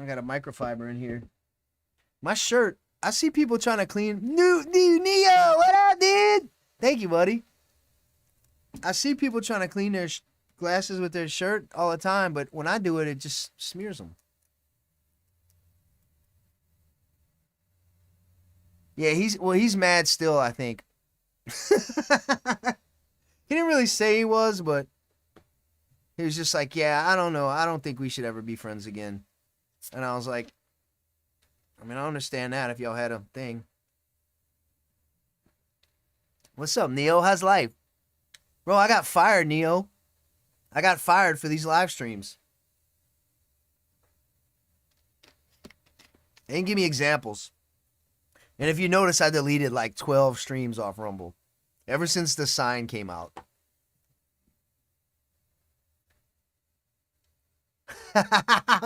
I got a microfiber in here. My shirt. I see people trying to clean. Neo, what up, dude? Thank you, buddy. I see people trying to clean their glasses with their shirt all the time, but when I do it, it just smears them. Yeah, he's mad still, I think. He didn't really say he was, but he was just like, yeah, I don't know. I don't think we should ever be friends again. And I was like, I mean, I understand that if y'all had a thing. What's up, Neo? How's life? Bro, I got fired, Neo. I got fired for these live streams. They didn't give me examples. And if you notice, I deleted like 12 streams off Rumble ever since the sign came out.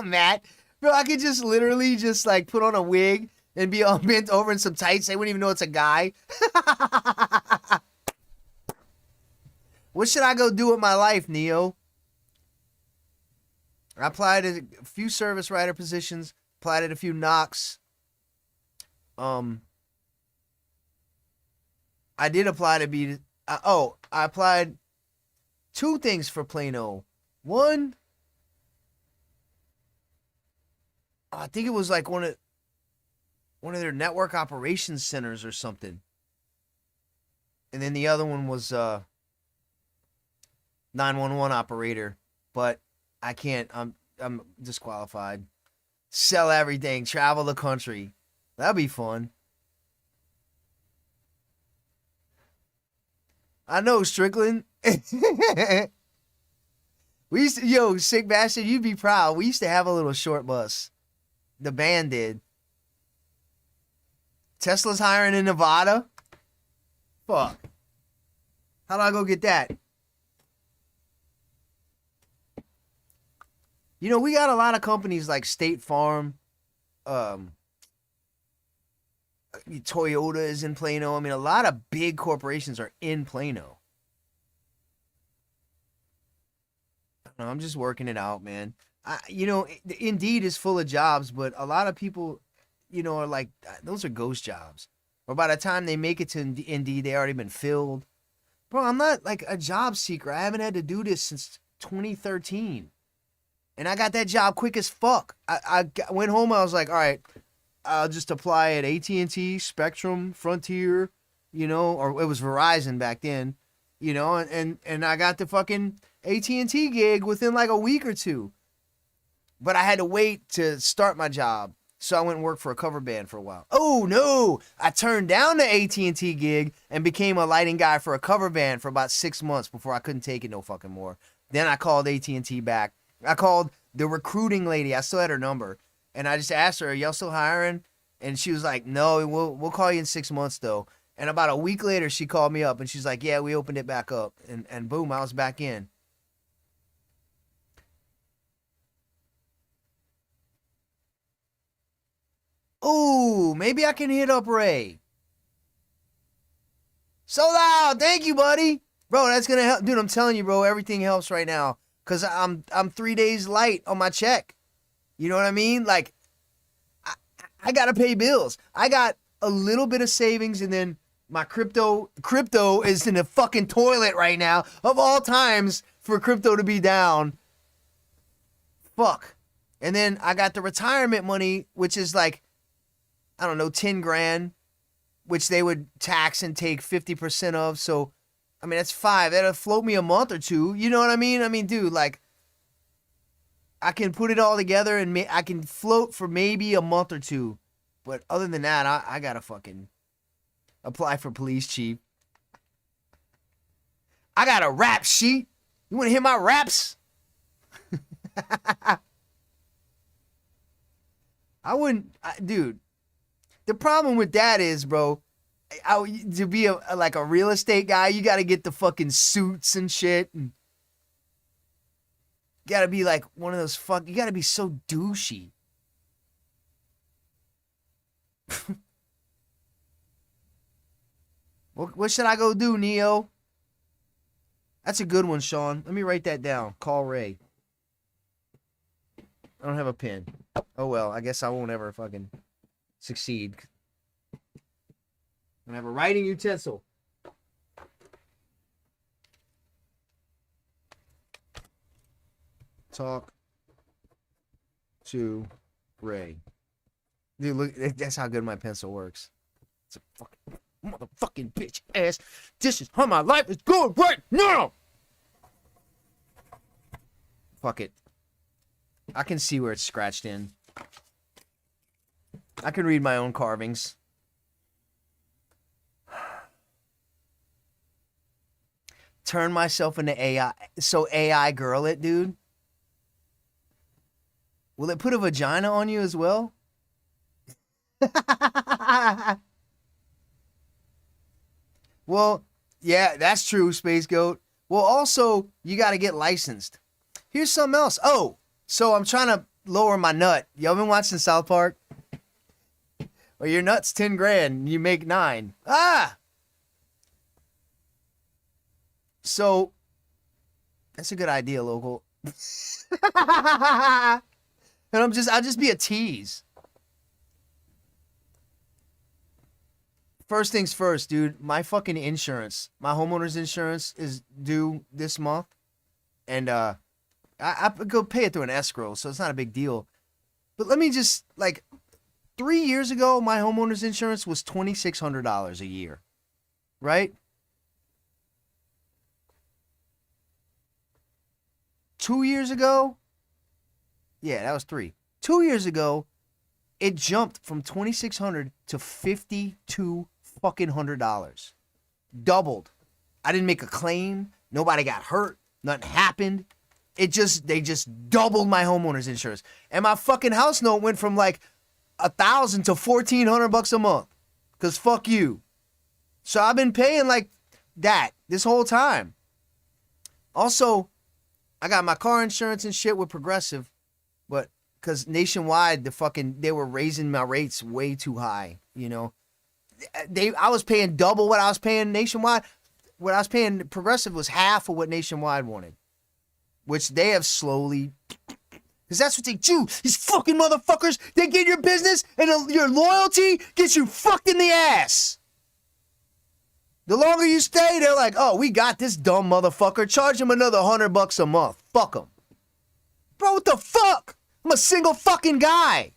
Matt, bro, I could just literally just like put on a wig and be all bent over in some tights. They wouldn't even know it's a guy. What should I go do with my life, Neo? I applied to a few service writer positions, applied at a few knocks. I did apply to be, I applied 2 things for Plano. One, I think it was like one of their network operations centers or something. And then the other one was 911 operator, but I can't, I'm disqualified. Sell everything, travel the country. That'd be fun. I know, Strickland. We used to, yo, Sick Bastard, you'd be proud. We used to have a little short bus. The band did. Tesla's hiring in Nevada? Fuck. How do I go get that? You know, we got a lot of companies like State Farm, Toyota is in Plano. I mean, a lot of big corporations are in Plano. I don't know, I'm just working it out, man. Indeed is full of jobs, but a lot of people, are like, those are ghost jobs. Or by the time they make it to Indeed, they already been filled. Bro, I'm not like a job seeker. I haven't had to do this since 2013. And I got that job quick as fuck. I went home, I was like, all right, I'll just apply at AT&T, Spectrum, Frontier, or it was Verizon back then, and I got the fucking, AT&T gig within like a week or two. But I had to wait to start my job. So I went and worked for a cover band for a while. Oh no, I turned down the AT&T gig and became a lighting guy for a cover band for about 6 months before I couldn't take it no fucking more. Then I called AT&T back. I called the recruiting lady. I still had her number. And I just asked her, are y'all still hiring? And she was like, no, we'll call you in 6 months though. And about a week later, she called me up and she's like, yeah, we opened it back up. And boom, I was back in. Ooh, maybe I can hit up Ray. So loud. Thank you, buddy. Bro, that's going to help. Dude, I'm telling you, bro, everything helps right now. Because I'm 3 days light on my check. You know what I mean? Like, I got to pay bills. I got a little bit of savings, and then my crypto is in the fucking toilet right now. Of all times for crypto to be down. Fuck. And then I got the retirement money, which is like, I don't know, 10 grand, which they would tax and take 50% of. So, I mean, that's 5. That'll float me a month or two. You know what I mean? I mean, dude, like, I can put it all together and I can float for maybe a month or two. But other than that, I gotta fucking apply for police chief. I got a rap sheet. You wanna hear my raps? Dude. The problem with that is, bro, to be like a real estate guy, you got to get the fucking suits and shit. And you got to be like one of those you got to be so douchey. What should I go do, Neo? That's a good one, Sean. Let me write that down. Call Ray. I don't have a pen. Oh, well, I guess I won't ever fucking succeed. I'm gonna have a writing utensil. Talk to Ray. Dude, look, that's how good my pencil works. It's a fucking motherfucking bitch ass. This is how my life is going right now. Fuck it. I can see where it's scratched in. I can read my own carvings. Turn myself into AI. So AI girl it, dude. Will it put a vagina on you as well? Well, yeah, that's true, Space Goat. Well, also, you got to get licensed. Here's something else. Oh, so I'm trying to lower my nut. Y'all been watching South Park? Well, your nut's 10 grand. You make 9. Ah! So, that's a good idea, local. And I'll just be a tease. First things first, dude. My fucking insurance, my homeowner's insurance is due this month. And I go pay it through an escrow, so it's not a big deal. But let me just, like, 3 years ago, my homeowner's insurance was $2,600 a year. Right? 2 years ago? Yeah, that was 3. 2 years ago, it jumped from $2,600 to $5,200 fucking $100. Doubled. I didn't make a claim. Nobody got hurt. Nothing happened. They just doubled my homeowner's insurance. And my fucking house note went from like $1,000 to $1,400 a month. Cause fuck you. So I've been paying like that this whole time. Also, I got my car insurance and shit with Progressive, but because Nationwide, they were raising my rates way too high. You know, I was paying double what I was paying Nationwide. What I was paying Progressive was half of what Nationwide wanted, which they have slowly. Because that's what they do. These fucking motherfuckers, they get your business and your loyalty gets you fucked in the ass. The longer you stay, they're like, oh, we got this dumb motherfucker. Charge him another $100 a month. Fuck him. Bro, what the fuck? I'm a single fucking guy.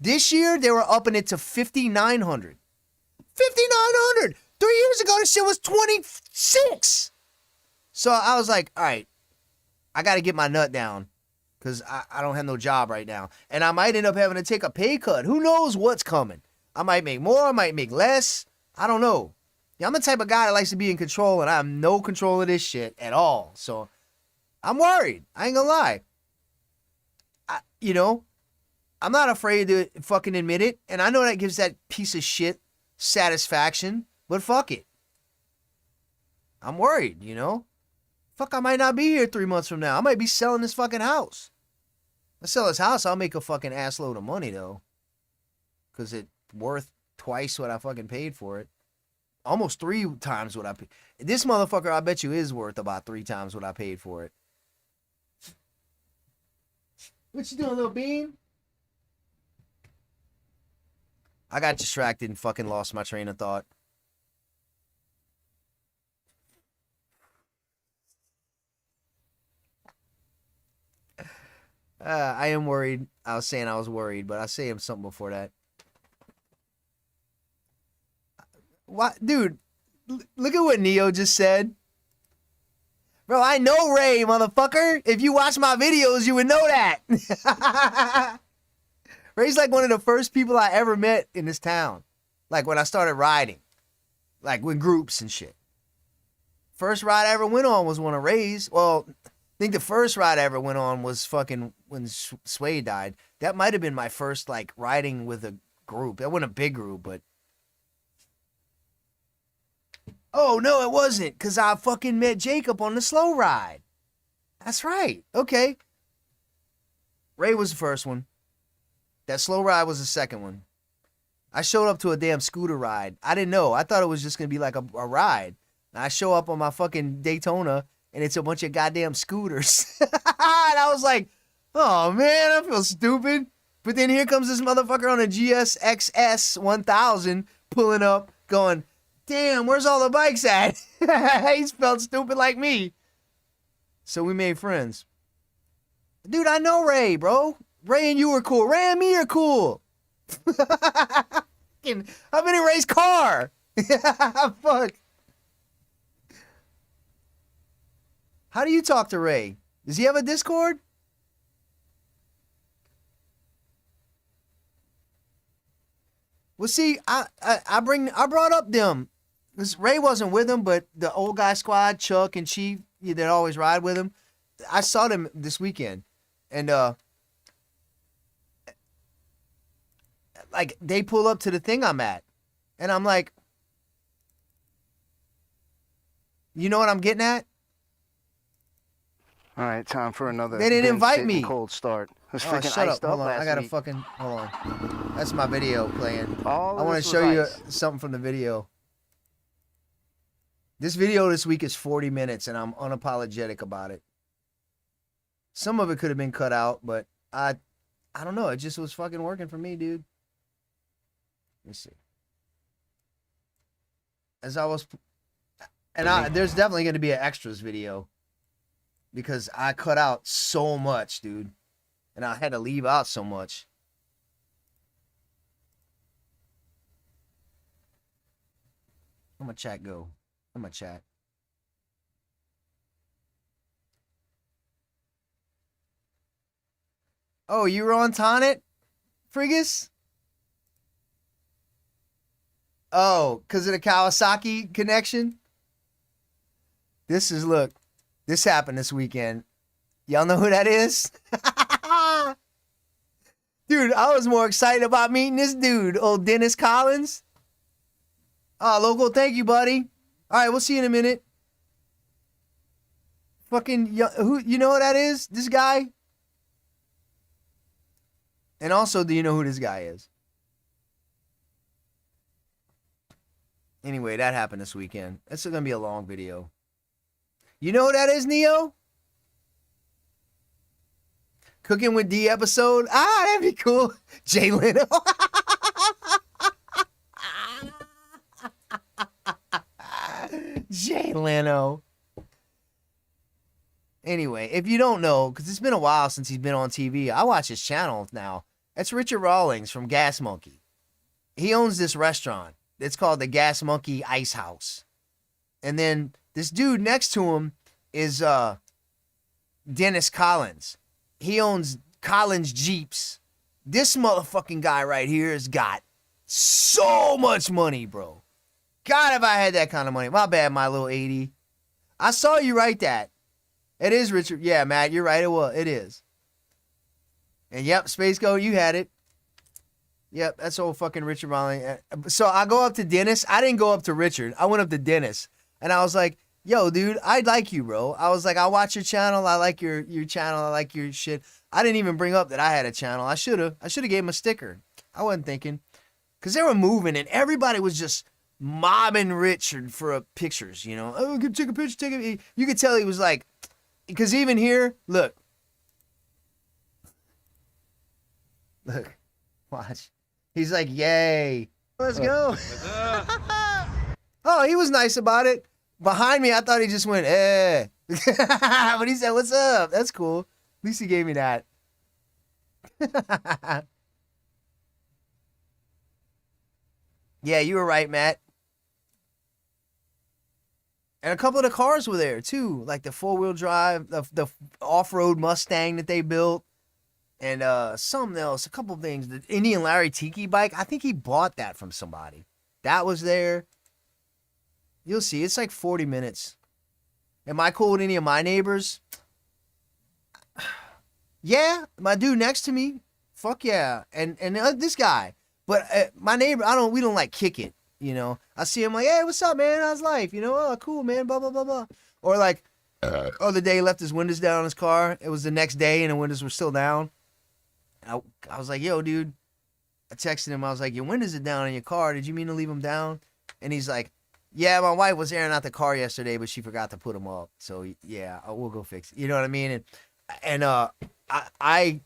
This year, they were upping it to $5,900. $5,900. 3 years ago, this shit was $26. So I was like, all right, I got to get my nut down because I don't have no job right now. And I might end up having to take a pay cut. Who knows what's coming? I might make more. I might make less. I don't know. Yeah, I'm the type of guy that likes to be in control, and I have no control of this shit at all. So I'm worried. I ain't gonna lie. I'm not afraid to fucking admit it. And I know that gives that piece of shit satisfaction, but fuck it. I'm worried, Fuck, I might not be here 3 months from now. I might be selling this fucking house. I sell this house, I'll make a fucking ass load of money, though. Because it's worth twice what I fucking paid for it. Almost 3 times what I paid. This motherfucker, I bet you, is worth about 3 times what I paid for it. What you doing, little bean? I got distracted and fucking lost my train of thought. I am worried. I was saying I was worried, but I say him something before that. What, dude? Look at what Neo just said. Bro, I know Ray, motherfucker. If you watch my videos, you would know that. Ray's like one of the first people I ever met in this town. Like when I started riding. Like with groups and shit. First ride I ever went on was one of Ray's. Well, I think the first ride I ever went on was fucking when Sway died. That might have been my first like riding with a group. That wasn't a big group, but... Oh, no, it wasn't, because I fucking met Jacob on the slow ride. That's right. Okay. Ray was the first one. That slow ride was the second one. I showed up to a damn scooter ride. I didn't know. I thought it was just going to be like a ride. And I show up on my fucking Daytona, and it's a bunch of goddamn scooters. And I was like, oh, man, I feel stupid. But then here comes this motherfucker on a GSXS 1000 pulling up, going... Damn, where's all the bikes at? He's felt stupid like me. So we made friends. Dude, I know Ray, bro. Ray and you are cool. Ray and me are cool. I've been in Ray's car. Fuck. How do you talk to Ray? Does he have a Discord? Well, see, I brought up them. Because Ray wasn't with him, but the old guy squad, Chuck and Chief, that always ride with him, I saw them this weekend. And, like, they pull up to the thing I'm at. And I'm like, you know what I'm getting at? All right, time for another. They didn't invite me. Cold start. It was Oh, freaking shut iced up. Hold on. last I got to week. fucking, hold on. That's my video playing. All I of want this to show was you ice. something from the video. This video this week is 40 minutes, and I'm unapologetic about it. Some of it could have been cut out, but I don't know. It just was fucking working for me, dude. Let me see. As I was... And there's definitely going to be an extras video. Because I cut out so much, dude. And I had to leave out so much. Where'd my chat go? Where'd my chat? Oh, you were on Tonnet, Frigus? Oh, because of the Kawasaki connection? Look, this happened this weekend. Y'all know who that is? Dude, I was more excited about meeting this dude, old Dennis Collins. Oh, Local, thank you, buddy. All right, we'll see you in a minute. Fucking, who? You know who that is? This guy? And also, do you know who this guy is? Anyway, that happened this weekend. It's going to be a long video. You know who that is, Neo? Cooking with D episode? Ah, that'd be cool. Jay Leno. Jay Leno. Anyway, if you don't know, because it's been a while since he's been on TV, I watch his channel now. That's Richard Rawlings from Gas Monkey. He owns this restaurant. It's called the Gas Monkey Ice House. And then this dude next to him is Dennis Collins. He owns Collins Jeeps. This motherfucking guy right here has got so much money, bro. God, if I had that kind of money. My bad, my little 80. I saw you write that. It is Richard. Yeah, Matt, you're right. It is. And yep, Space Goat, you had it. Yep, that's old fucking Richard Molly. So I go up to Dennis. I didn't go up to Richard. I went up to Dennis. And I was like, yo, dude, I like you, bro. I was like, I watch your channel. I like your channel. I like your shit. I didn't even bring up that I had a channel. I should have gave him a sticker. I wasn't thinking. Because they were moving and everybody was just mobbing Richard for pictures, you know. Oh, take a picture, take it. You could tell he was like, because even here, look, watch. He's like, yay, let's go. Oh, he was nice about it. Behind me, I thought he just went, eh. But he said, what's up? That's cool. At least he gave me that. Yeah, you were right, Matt. And a couple of the cars were there too, like the 4-wheel drive, the off-road Mustang that they built, and something else, a couple of things. The Indian Larry Tiki bike, I think he bought that from somebody. That was there. You'll see, it's like 40 minutes. Am I cool with any of my neighbors? Yeah, my dude next to me, fuck yeah, and this guy. But my neighbor, we don't like kick it. You know, I see him like, hey, what's up, man? How's life? You know, oh, cool, man, blah, blah, blah, blah. Or like, other day he left his windows down on his car. It was the next day and the windows were still down. I was like, yo, dude. I texted him. I was like, your windows are down in your car. Did you mean to leave them down? And he's like, yeah, my wife was airing out the car yesterday, but she forgot to put them up. So, yeah, we'll go fix it. You know what I mean? And I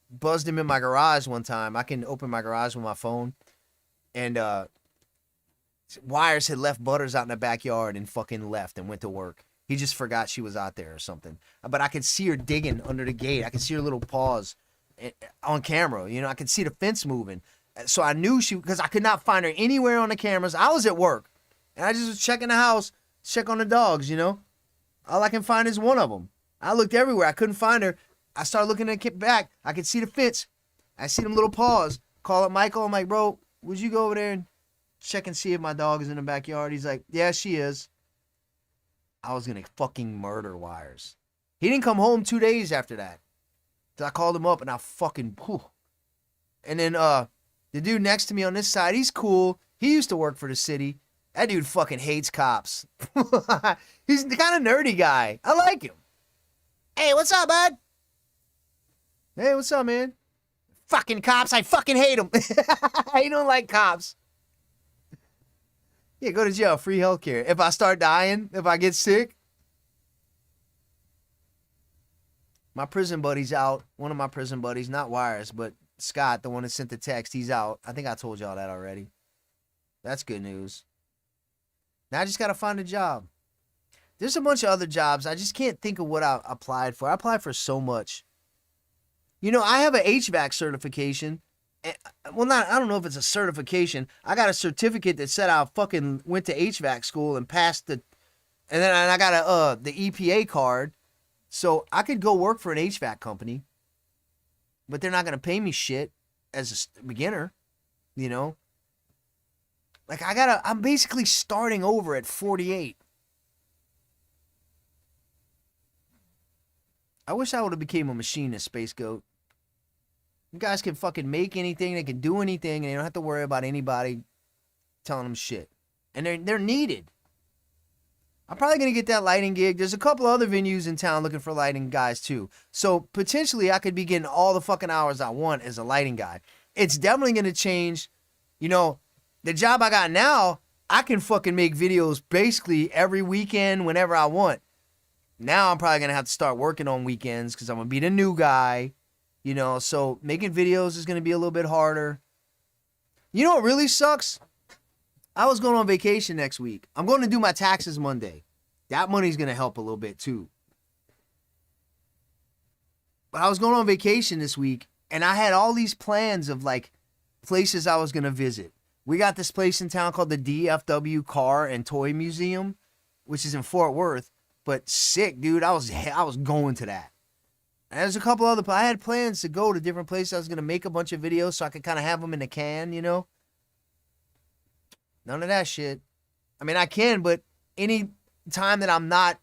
buzzed him in my garage one time. I can open my garage with my phone. And Wires had left Butters out in the backyard and fucking left and went to work. He just forgot she was out there or something. But I could see her digging under the gate. I could see her little paws on camera. You know, I could see the fence moving. So I knew because I could not find her anywhere on the cameras. I was at work. And I just was checking the house, check on the dogs, you know. All I can find is one of them. I looked everywhere. I couldn't find her. I started looking at the back. I could see the fence. I see them little paws. Call up Michael. I'm like, bro, would you go over there and check and see if my dog is in the backyard? He's like, yeah, she is. I was going to fucking murder Wires. He didn't come home 2 days after that. So I called him up and I fucking, whew. And then the dude next to me on this side, he's cool. He used to work for the city. That dude fucking hates cops. He's the kind of nerdy guy. I like him. Hey, what's up, bud? Hey, what's up, man? Fucking cops, I fucking hate them. I don't like cops. Yeah, go to jail, free healthcare. If I start dying, if I get sick. My prison buddy's out. One of my prison buddies, not Wires, but Scott, the one that sent the text, he's out. I think I told y'all that already. That's good news. Now I just got to find a job. There's a bunch of other jobs. I just can't think of what I applied for. I applied for so much. You know, I have an HVAC certification. Well, I don't know if it's a certification. I got a certificate that said I fucking went to HVAC school and passed and then I got the EPA card. So I could go work for an HVAC company. But they're not going to pay me shit as a beginner, you know? Like I'm basically starting over at 48. I wish I would have became a machinist, Space Goat. You guys can fucking make anything, they can do anything, and they don't have to worry about anybody telling them shit. And they're needed. I'm probably going to get that lighting gig. There's a couple other venues in town looking for lighting guys too. So potentially I could be getting all the fucking hours I want as a lighting guy. It's definitely going to change. You know, the job I got now, I can fucking make videos basically every weekend whenever I want. Now I'm probably going to have to start working on weekends because I'm going to be the new guy. You know, so making videos is going to be a little bit harder. You know what really sucks? I was going on vacation next week. I'm going to do my taxes Monday. That money's going to help a little bit too. But I was going on vacation this week and I had all these plans of like places I was going to visit. We got this place in town called the DFW Car and Toy Museum, which is in Fort Worth. But sick, dude. I was going to that. And there's a couple other. I had plans to go to different places. I was gonna make a bunch of videos so I could kind of have them in the can, you know. None of that shit. I mean, I can, but any time that I'm not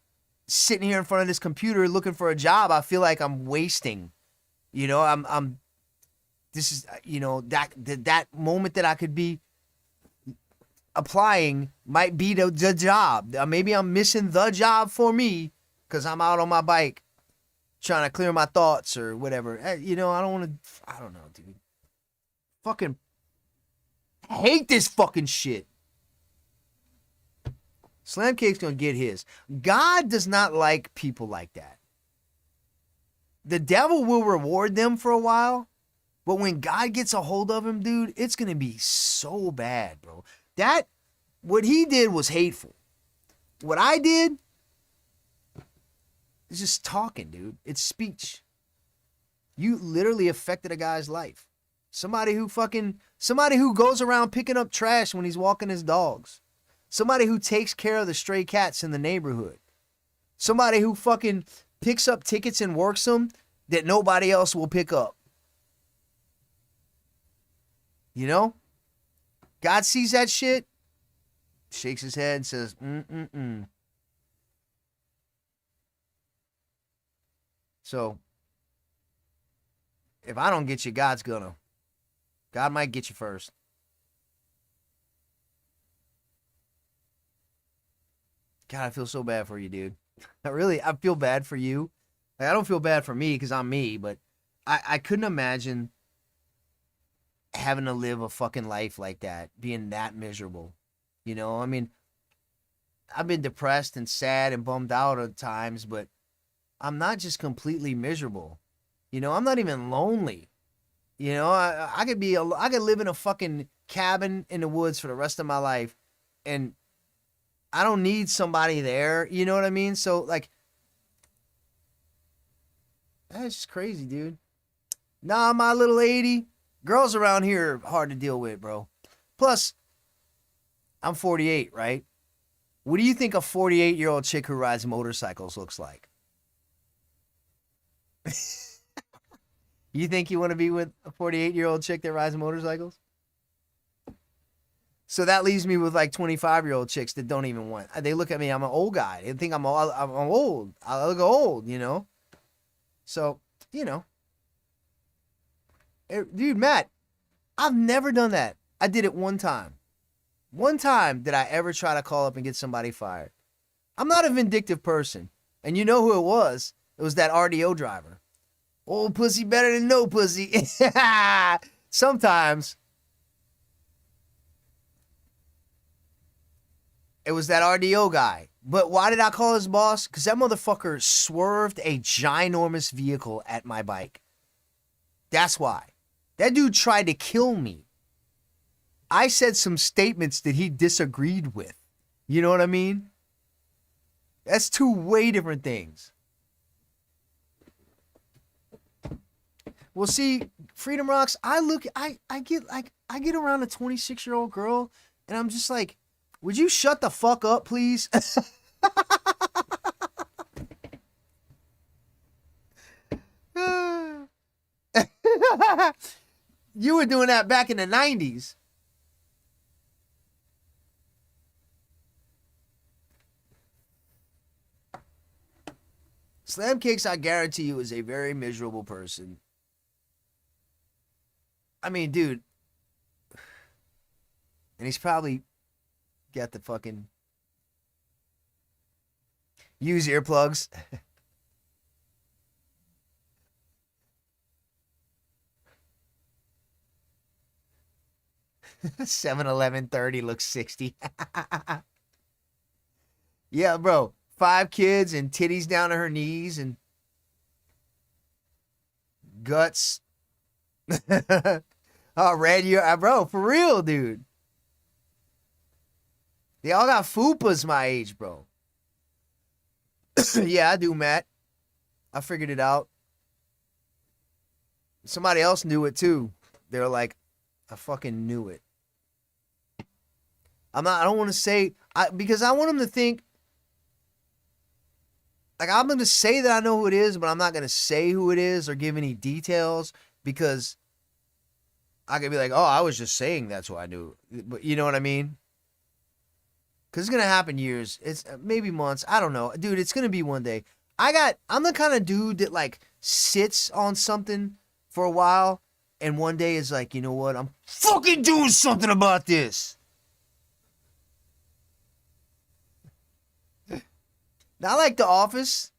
sitting here in front of this computer looking for a job, I feel like I'm wasting. You know, I'm. This is, you know, that moment that I could be applying might be the job. Maybe I'm missing the job for me because I'm out on my bike trying to clear my thoughts or whatever. You know, I don't want to. I don't know, dude. Fucking hate this fucking shit. Slam Cake's gonna get his. God does not like people like that. The devil will reward them for a while, but when God gets a hold of him, dude, it's gonna be so bad, bro. What he did was hateful. What I did is just talking, dude. It's speech. You literally affected a guy's life. Somebody who goes around picking up trash when he's walking his dogs. Somebody who takes care of the stray cats in the neighborhood. Somebody who fucking picks up tickets and works them that nobody else will pick up. You know? God sees that shit, shakes his head and says, So, if I don't get you, God's gonna. God might get you first. God, I feel so bad for you, dude. I feel bad for you. Like, I don't feel bad for me because I'm me, but I couldn't imagine having to live a fucking life like that, being that miserable. You know, I mean, I've been depressed and sad and bummed out at times, but I'm not just completely miserable. You know, I'm not even lonely. You know, I could live in a fucking cabin in the woods for the rest of my life, and I don't need somebody there. You know what I mean? So, like, that's just crazy, dude. Nah, my little 80. Girls around here are hard to deal with, bro. Plus, I'm 48, right? What do you think a 48-year-old chick who rides motorcycles looks like? You think you want to be with a 48-year-old chick that rides motorcycles? So that leaves me with like 25-year-old chicks that don't even want. They look at me, I'm an old guy. They think I'm old. I look old, you know? So, you know. Dude, Matt, I've never done that. I did it one time. One time did I ever try to call up and get somebody fired. I'm not a vindictive person. And you know who it was? It was that RDO driver. Old pussy better than no pussy. Sometimes. It was that RDO guy. But why did I call his boss? Because that motherfucker swerved a ginormous vehicle at my bike. That's why. That dude tried to kill me. I said some statements that he disagreed with. You know what I mean? That's two way different things. Well, see, Freedom Rocks, I get around a 26-year-old girl and I'm just like, would you shut the fuck up, please? You were doing that back in the 90s. Slam Cakes, I guarantee you, is a very miserable person. I mean, dude. And he's probably got the fucking use earplugs. 7-Eleven 30 looks 60. Yeah, bro. 5 kids and titties down to her knees and guts. Oh, Red, you, bro, for real, dude. They all got fupas my age, bro. Yeah, I do, Matt. I figured it out. Somebody else knew it too. They were like, I fucking knew it. I don't want to say, because I want them to think like I'm gonna say that I know who it is, but I'm not gonna say who it is or give any details because I could be like, oh, I was just saying that's who I knew. But you know what I mean? Because it's gonna happen years. It's maybe months. I don't know, dude. It's gonna be one day. I'm the kind of dude that like sits on something for a while, and one day is like, you know what? I'm fucking doing something about this. I like The Office.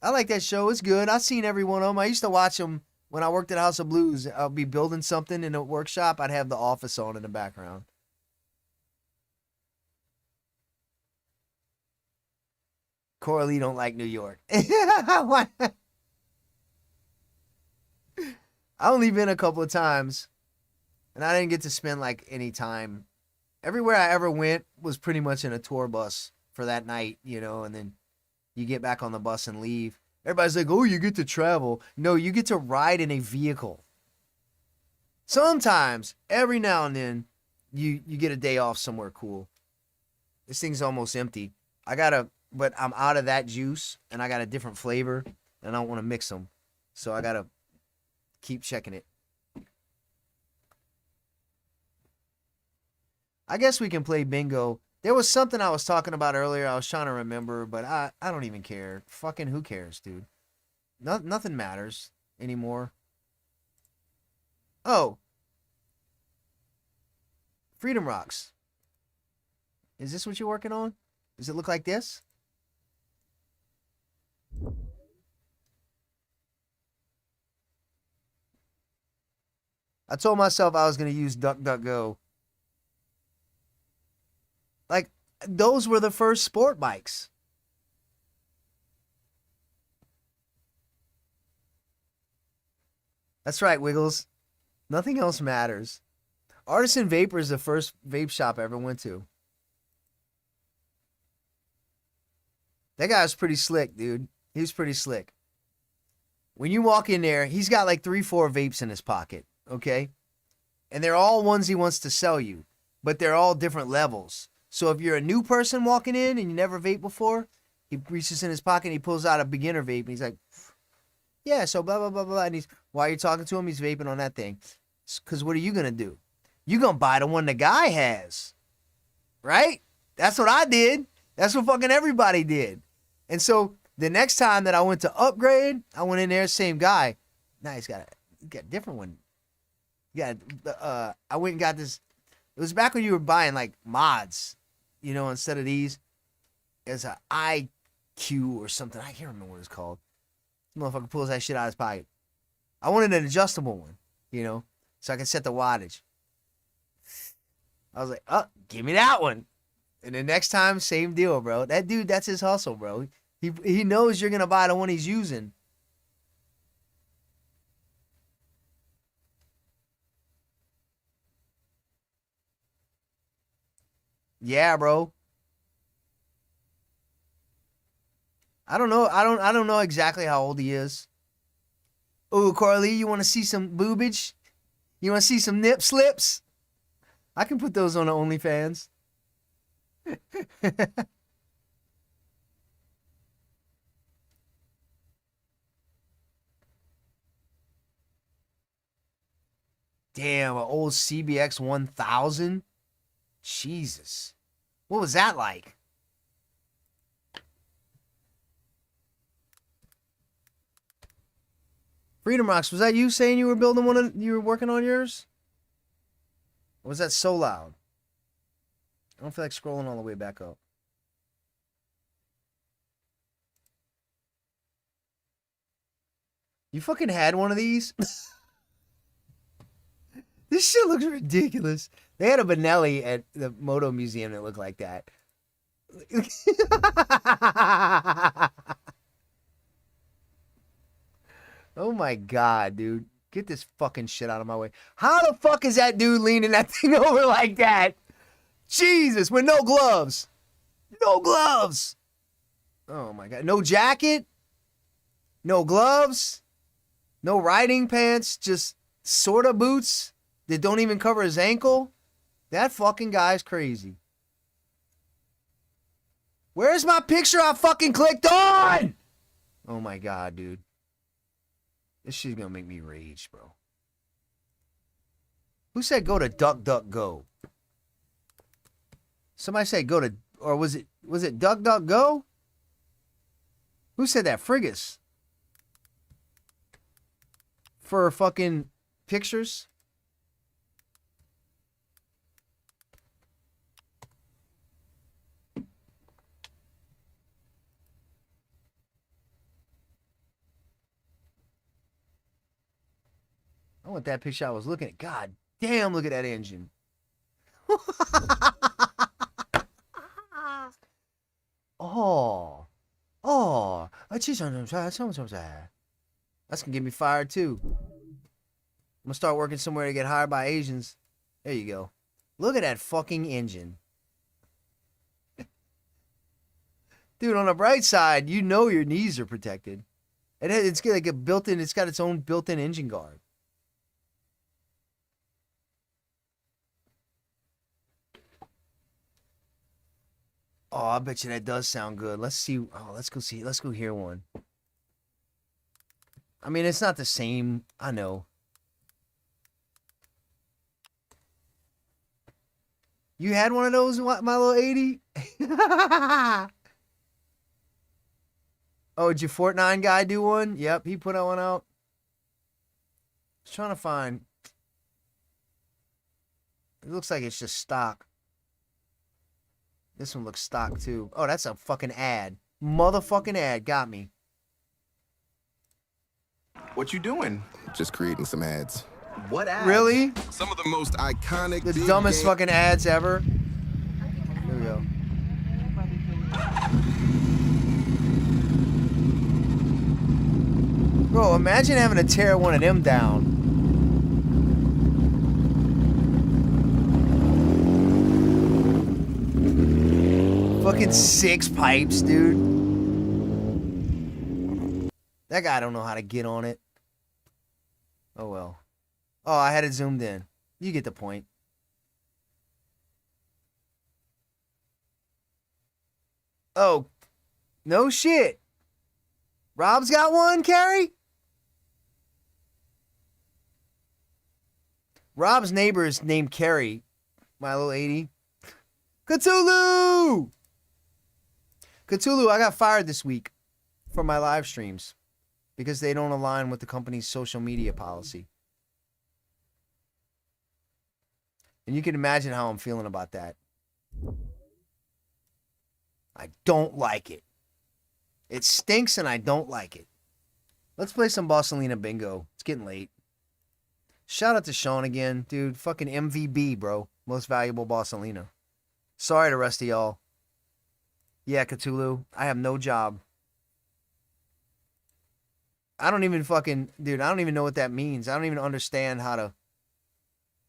I like that show. It's good. I've seen every one of them. I used to watch them when I worked at House of Blues. I'll be building something in a workshop. I'd have The Office on in the background. Coralie don't like New York. I only been a couple of times, and I didn't get to spend like any time. Everywhere I ever went was pretty much in a tour bus for that night, you know, and then you get back on the bus and leave. Everybody's like, oh, you get to travel. No, you get to ride in a vehicle. Sometimes, every now and then, you get a day off somewhere cool. This thing's almost empty. But I'm out of that juice, and I got a different flavor, and I don't want to mix them. So I got to keep checking it. I guess we can play bingo. There was something I was talking about earlier. I was trying to remember, but I don't even care. Fucking who cares, dude? Nothing matters anymore. Oh. Freedom Rocks. Is this what you're working on? Does it look like this? I told myself I was going to use DuckDuckGo. Like, those were the first sport bikes. That's right, Wiggles. Nothing else matters. Artisan Vapor is the first vape shop I ever went to. That guy was pretty slick, dude. He was pretty slick. When you walk in there, he's got like 3-4 vapes in his pocket, okay? And they're all ones he wants to sell you, but they're all different levels. So if you're a new person walking in and you never vaped before, he reaches in his pocket and he pulls out a beginner vape and he's like, yeah, so blah, blah, blah, blah. And while you're talking to him, he's vaping on that thing. Because what are you going to do? You're going to buy the one the guy has, right? That's what I did. That's what fucking everybody did. And so the next time that I went to upgrade, I went in there, same guy. Now he's got a different one. I went and got this. It was back when you were buying like mods, you know, instead of these. It's an IQ or something. I can't remember what it's called. This motherfucker pulls that shit out of his pocket. I wanted an adjustable one, you know, so I could set the wattage. I was like, oh, give me that one. And the next time, same deal, bro. That dude, that's his hustle, bro. He knows you're going to buy the one he's using. Yeah, bro. I don't know. I don't know exactly how old he is. Ooh, Carly, you want to see some boobage? You want to see some nip slips? I can put those on the OnlyFans. Damn, an old CBX 1000? Jesus. What was that like? Freedom Rocks, was that you saying you were building one you were working on yours? Or was that so loud? I don't feel like scrolling all the way back up. You fucking had one of these? This shit looks ridiculous. They had a Benelli at the Moto Museum that looked like that. Oh my God, dude. Get this fucking shit out of my way. How the fuck is that dude leaning that thing over like that? Jesus, with no gloves. No gloves. Oh my God. No jacket. No gloves. No riding pants. Just sort of boots that don't even cover his ankle. That fucking guy's crazy. Where's my picture I fucking clicked on? Oh my god, dude. This shit's gonna make me rage, bro. Who said go to DuckDuckGo? Somebody said go to, or was it DuckDuckGo? Who said that? Frigus. For fucking pictures? I want that picture I was looking at. God damn, look at that engine. Oh. Oh. That's gonna get me fired too. I'm gonna start working somewhere to get hired by Asians. There you go. Look at that fucking engine. Dude, on the bright side, you know your knees are protected. It's got like a built-in, it's got its own built-in engine guard. Oh, I bet you that does sound good. Let's see. Oh, let's go see. Let's go hear one. I mean, it's not the same. I know. You had one of those, my little 80? Oh, did your Fortnite guy do one? Yep, he put that one out. I was trying to find. It looks like it's just stock. This one looks stock too. Oh, that's a fucking ad. Motherfucking ad. Got me. What you doing? Just creating some ads. What ads? Really? Some of the most iconic. The dumbest fucking ads ever. Here we go. Bro, imagine having to tear one of them down. Fucking 6 pipes, dude. That guy don't know how to get on it. Oh well. Oh, I had it zoomed in. You get the point. Oh, no shit. Rob's got one, Carrie? Rob's neighbor is named Carrie. My little 80. Cthulhu! Cthulhu, I got fired this week from my live streams because they don't align with the company's social media policy. And you can imagine how I'm feeling about that. I don't like it. It stinks and I don't like it. Let's play some Bossalina Bingo. It's getting late. Shout out to Sean again. Dude, fucking MVB, bro. Most valuable Bossalina. Sorry to the rest of y'all. Yeah, Cthulhu, I have no job. I don't even fucking, dude, I don't even know what that means. I don't even understand how to,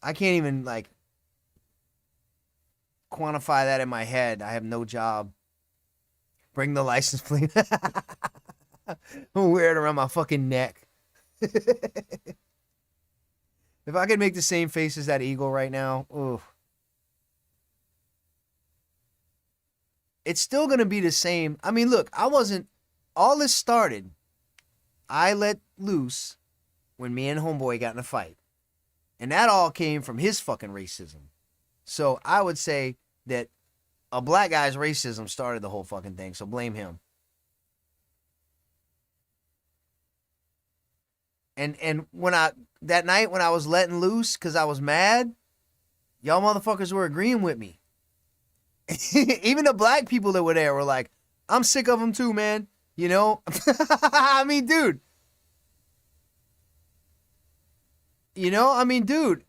I can't even, like, quantify that in my head. I have no job. Bring the license plate. I'm wear it around my fucking neck. If I could make the same face as that eagle right now, ooh. It's still going to be the same. I mean, look, all this started, I let loose when me and Homeboy got in a fight. And that all came from his fucking racism. So I would say that a black guy's racism started the whole fucking thing, so blame him. And when that night when I was letting loose because I was mad, y'all motherfuckers were agreeing with me. Even the black people that were there were like, I'm sick of them too, man. You know? I mean, dude. You know? I mean, dude.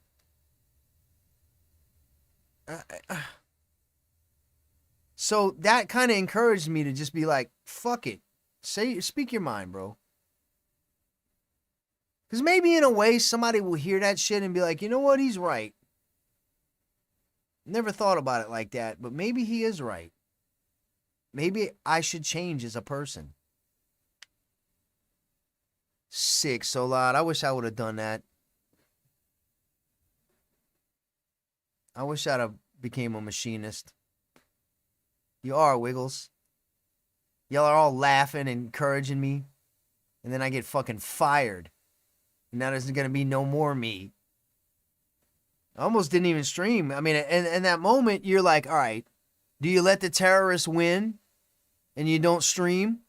So that kind of encouraged me to just be like, fuck it. Speak your mind, bro. Because maybe in a way somebody will hear that shit and be like, you know what? He's right. Never thought about it like that, but maybe he is right. Maybe I should change as a person. Sick, so loud. I wish I would have done that. I wish I'd have became a machinist. You are, Wiggles. Y'all are all laughing and encouraging me. and then I get fucking fired. And now there's going to be no more me. I almost didn't even stream. I mean, in that moment, you're like, all right, do you let the terrorists win and you don't stream?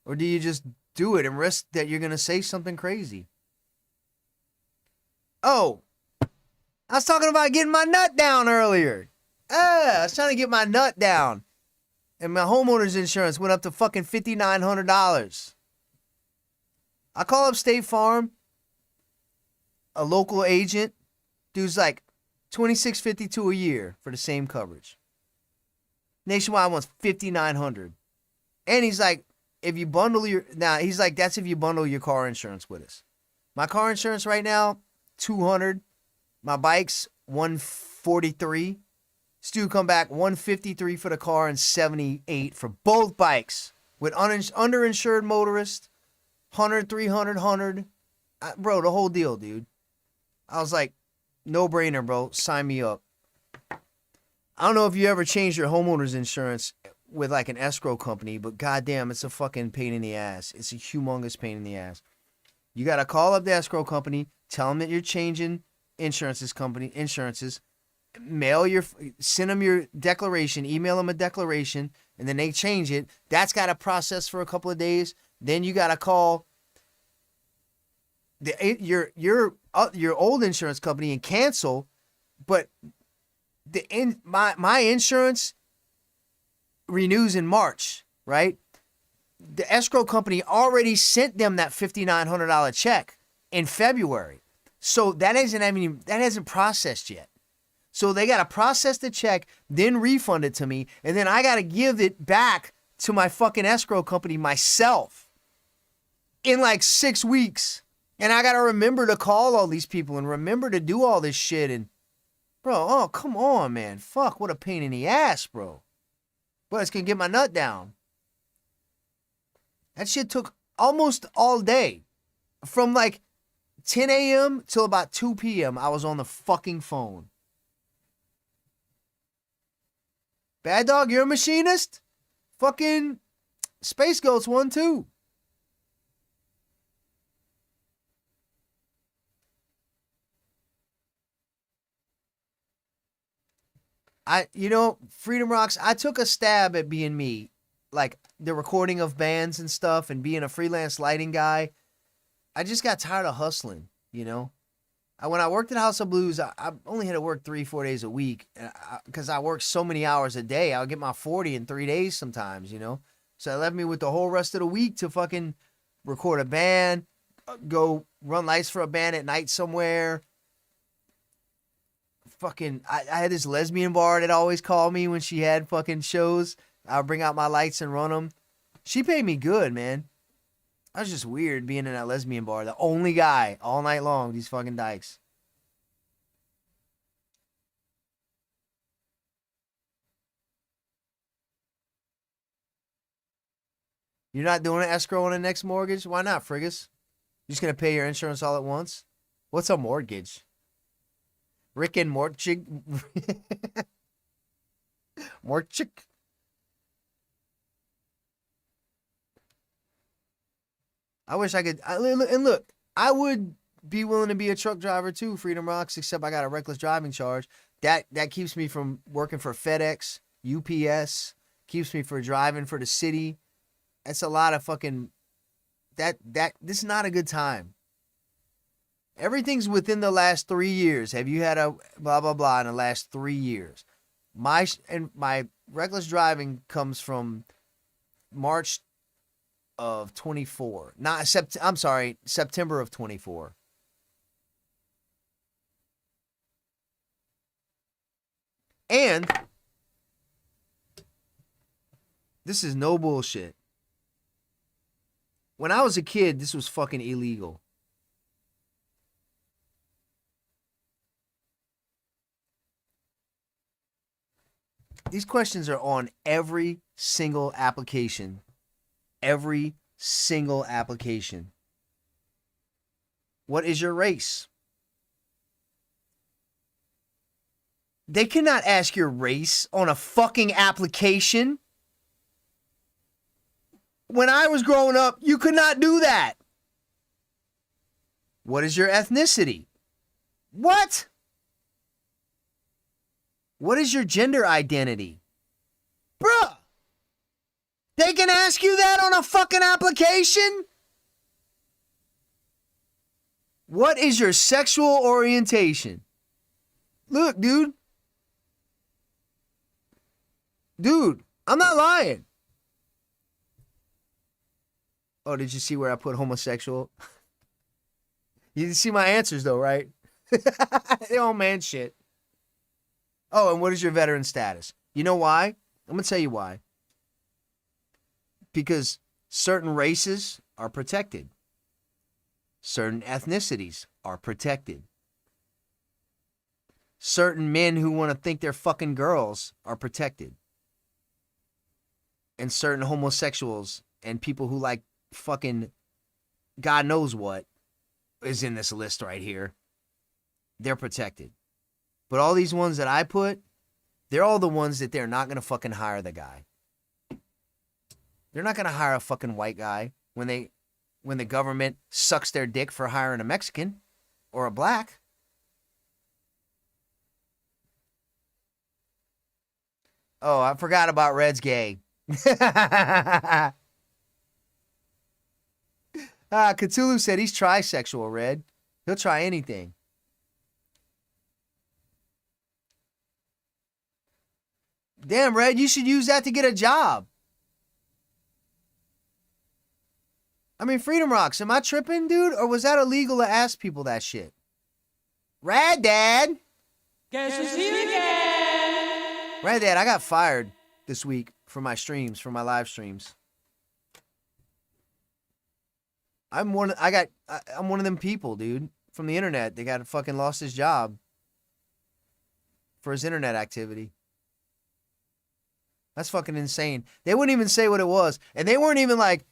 Or do you just do it and risk that you're going to say something crazy? Oh, I was talking about getting my nut down earlier. I was trying to get my nut down. And my homeowner's insurance went up to fucking $5,900. I call up State Farm, a local agent. Dude's like $26.52 a year for the same coverage. Nationwide wants $5,900. And he's like, if you bundle your, now he's like, that's if you bundle your car insurance with us. My car insurance right now, $200. My bike's $143. Stu come back $153 for the car and $78 for both bikes with underinsured motorist, 100, 300, 100. Bro, the whole deal, dude. I was like, no brainer, bro. Sign me up. I don't know if you ever changed your homeowner's insurance with like an escrow company, but goddamn, it's a fucking pain in the ass. It's a humongous pain in the ass. You got to call up the escrow company, tell them that you're changing insurances, send them your declaration, email them a declaration, and then they change it. That's got to process for a couple of days. Then you got to call your old insurance company and cancel. But my insurance renews in March, right? The escrow company already sent them that $5,900 check in February. So that hasn't processed yet. So they got to process the check, then refund it to me, and then I got to give it back to my fucking escrow company myself in like 6 weeks. And I got to remember to call all these people and remember to do all this shit. And bro, oh, come on, man. Fuck, what a pain in the ass, bro. But it's going to get my nut down. That shit took almost all day. From like 10 a.m. till about 2 p.m. I was on the fucking phone. Bad Dog, you're a machinist? Fucking Space Goats one too. Freedom Rocks, I took a stab at being me. Like the recording of bands and stuff and being a freelance lighting guy. I just got tired of hustling, you know? When I worked at House of Blues, I only had to work 3-4 days a week because I worked so many hours a day. I would get my 40 in 3 days sometimes, you know? So it left me with the whole rest of the week to fucking record a band, go run lights for a band at night somewhere. Fucking, I had this lesbian bar that always called me when she had fucking shows. I would bring out my lights and run them. She paid me good, man. I was just weird being in that lesbian bar. The only guy all night long, these fucking dykes. You're not doing an escrow on the next mortgage? Why not, Frigus? You're just going to pay your insurance all at once? What's a mortgage? Rick and Mortchig? Mortchik? I wish I could. And look, I would be willing to be a truck driver too, Freedom Rocks, except I got a reckless driving charge. That keeps me from working for FedEx, UPS, keeps me from driving for the city. That's a lot of fucking. This is not a good time. Everything's within the last 3 years. Have you had a blah blah blah in the last 3 years? My reckless driving comes from March of 24. September of 24. And this is no bullshit. When I was a kid, this was fucking illegal. These questions are on every single application. Every single application. What is your race? They cannot ask your race on a fucking application. when I was growing up, you could not do that. What is your ethnicity? What? What is your gender identity? Bruh! They can ask you that on a fucking application? What is your sexual orientation? Look, dude. Dude, I'm not lying. Oh, did you see where I put homosexual? You see my answers though, right? They all man shit. Oh, and what is your veteran status? You know why? I'm going to tell you why. Because certain races are protected. Certain ethnicities are protected. Certain men who want to think they're fucking girls are protected. And certain homosexuals and people who like fucking God knows what is in this list right here. They're protected. But all these ones that I put, they're all the ones that they're not going to fucking hire the guy. They're not going to hire a fucking white guy when the government sucks their dick for hiring a Mexican or a black. Oh, I forgot about Red's gay. Cthulhu said he's trisexual, Red. He'll try anything. Damn, Red, you should use that to get a job. I mean, Freedom Rocks, am I tripping, dude? Or was that illegal to ask people that shit? Rad Dad! Guess who's here again? Rad Dad, I got fired this week for my streams, for my live streams. I'm one of them people, dude, from the internet. They got fucking lost his job for his internet activity. That's fucking insane. They wouldn't even say what it was. And they weren't even like,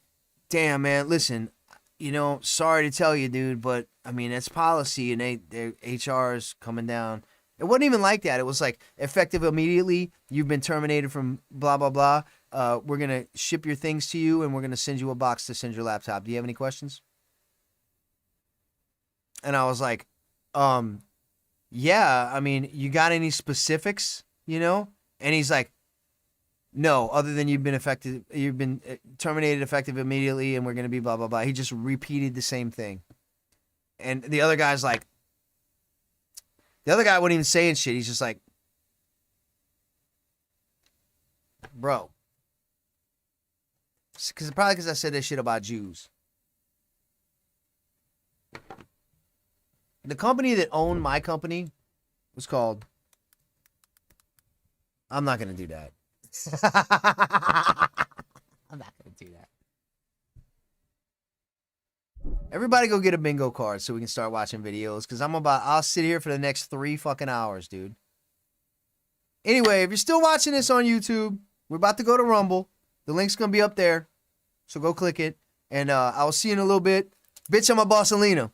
damn, man, listen, you know, sorry to tell you, dude, but, I mean, it's policy and their HR is coming down. It wasn't even like that. It was like, effective immediately, you've been terminated from blah, blah, blah. We're going to ship your things to you, and we're going to send you a box to send your laptop. Do you have any questions? And I was like, yeah, I mean, you got any specifics, you know? And he's like, no, other than you've been terminated effective immediately, and we're going to be blah, blah, blah. He just repeated the same thing. And the other guy's like, the other guy wasn't even saying shit. He's just like, bro. Probably because I said that shit about Jews. The company that owned my company was called... I'm not going to do that. I'm not going to do that. Everybody go get a bingo card so we can start watching videos, because I'll sit here for the next 3 fucking hours, dude. Anyway, if you're still watching this on YouTube, we're about to go to Rumble. The link's going to be up there, so go click it. And I will see you in a little bit. Bitch, I'm a Bossalina.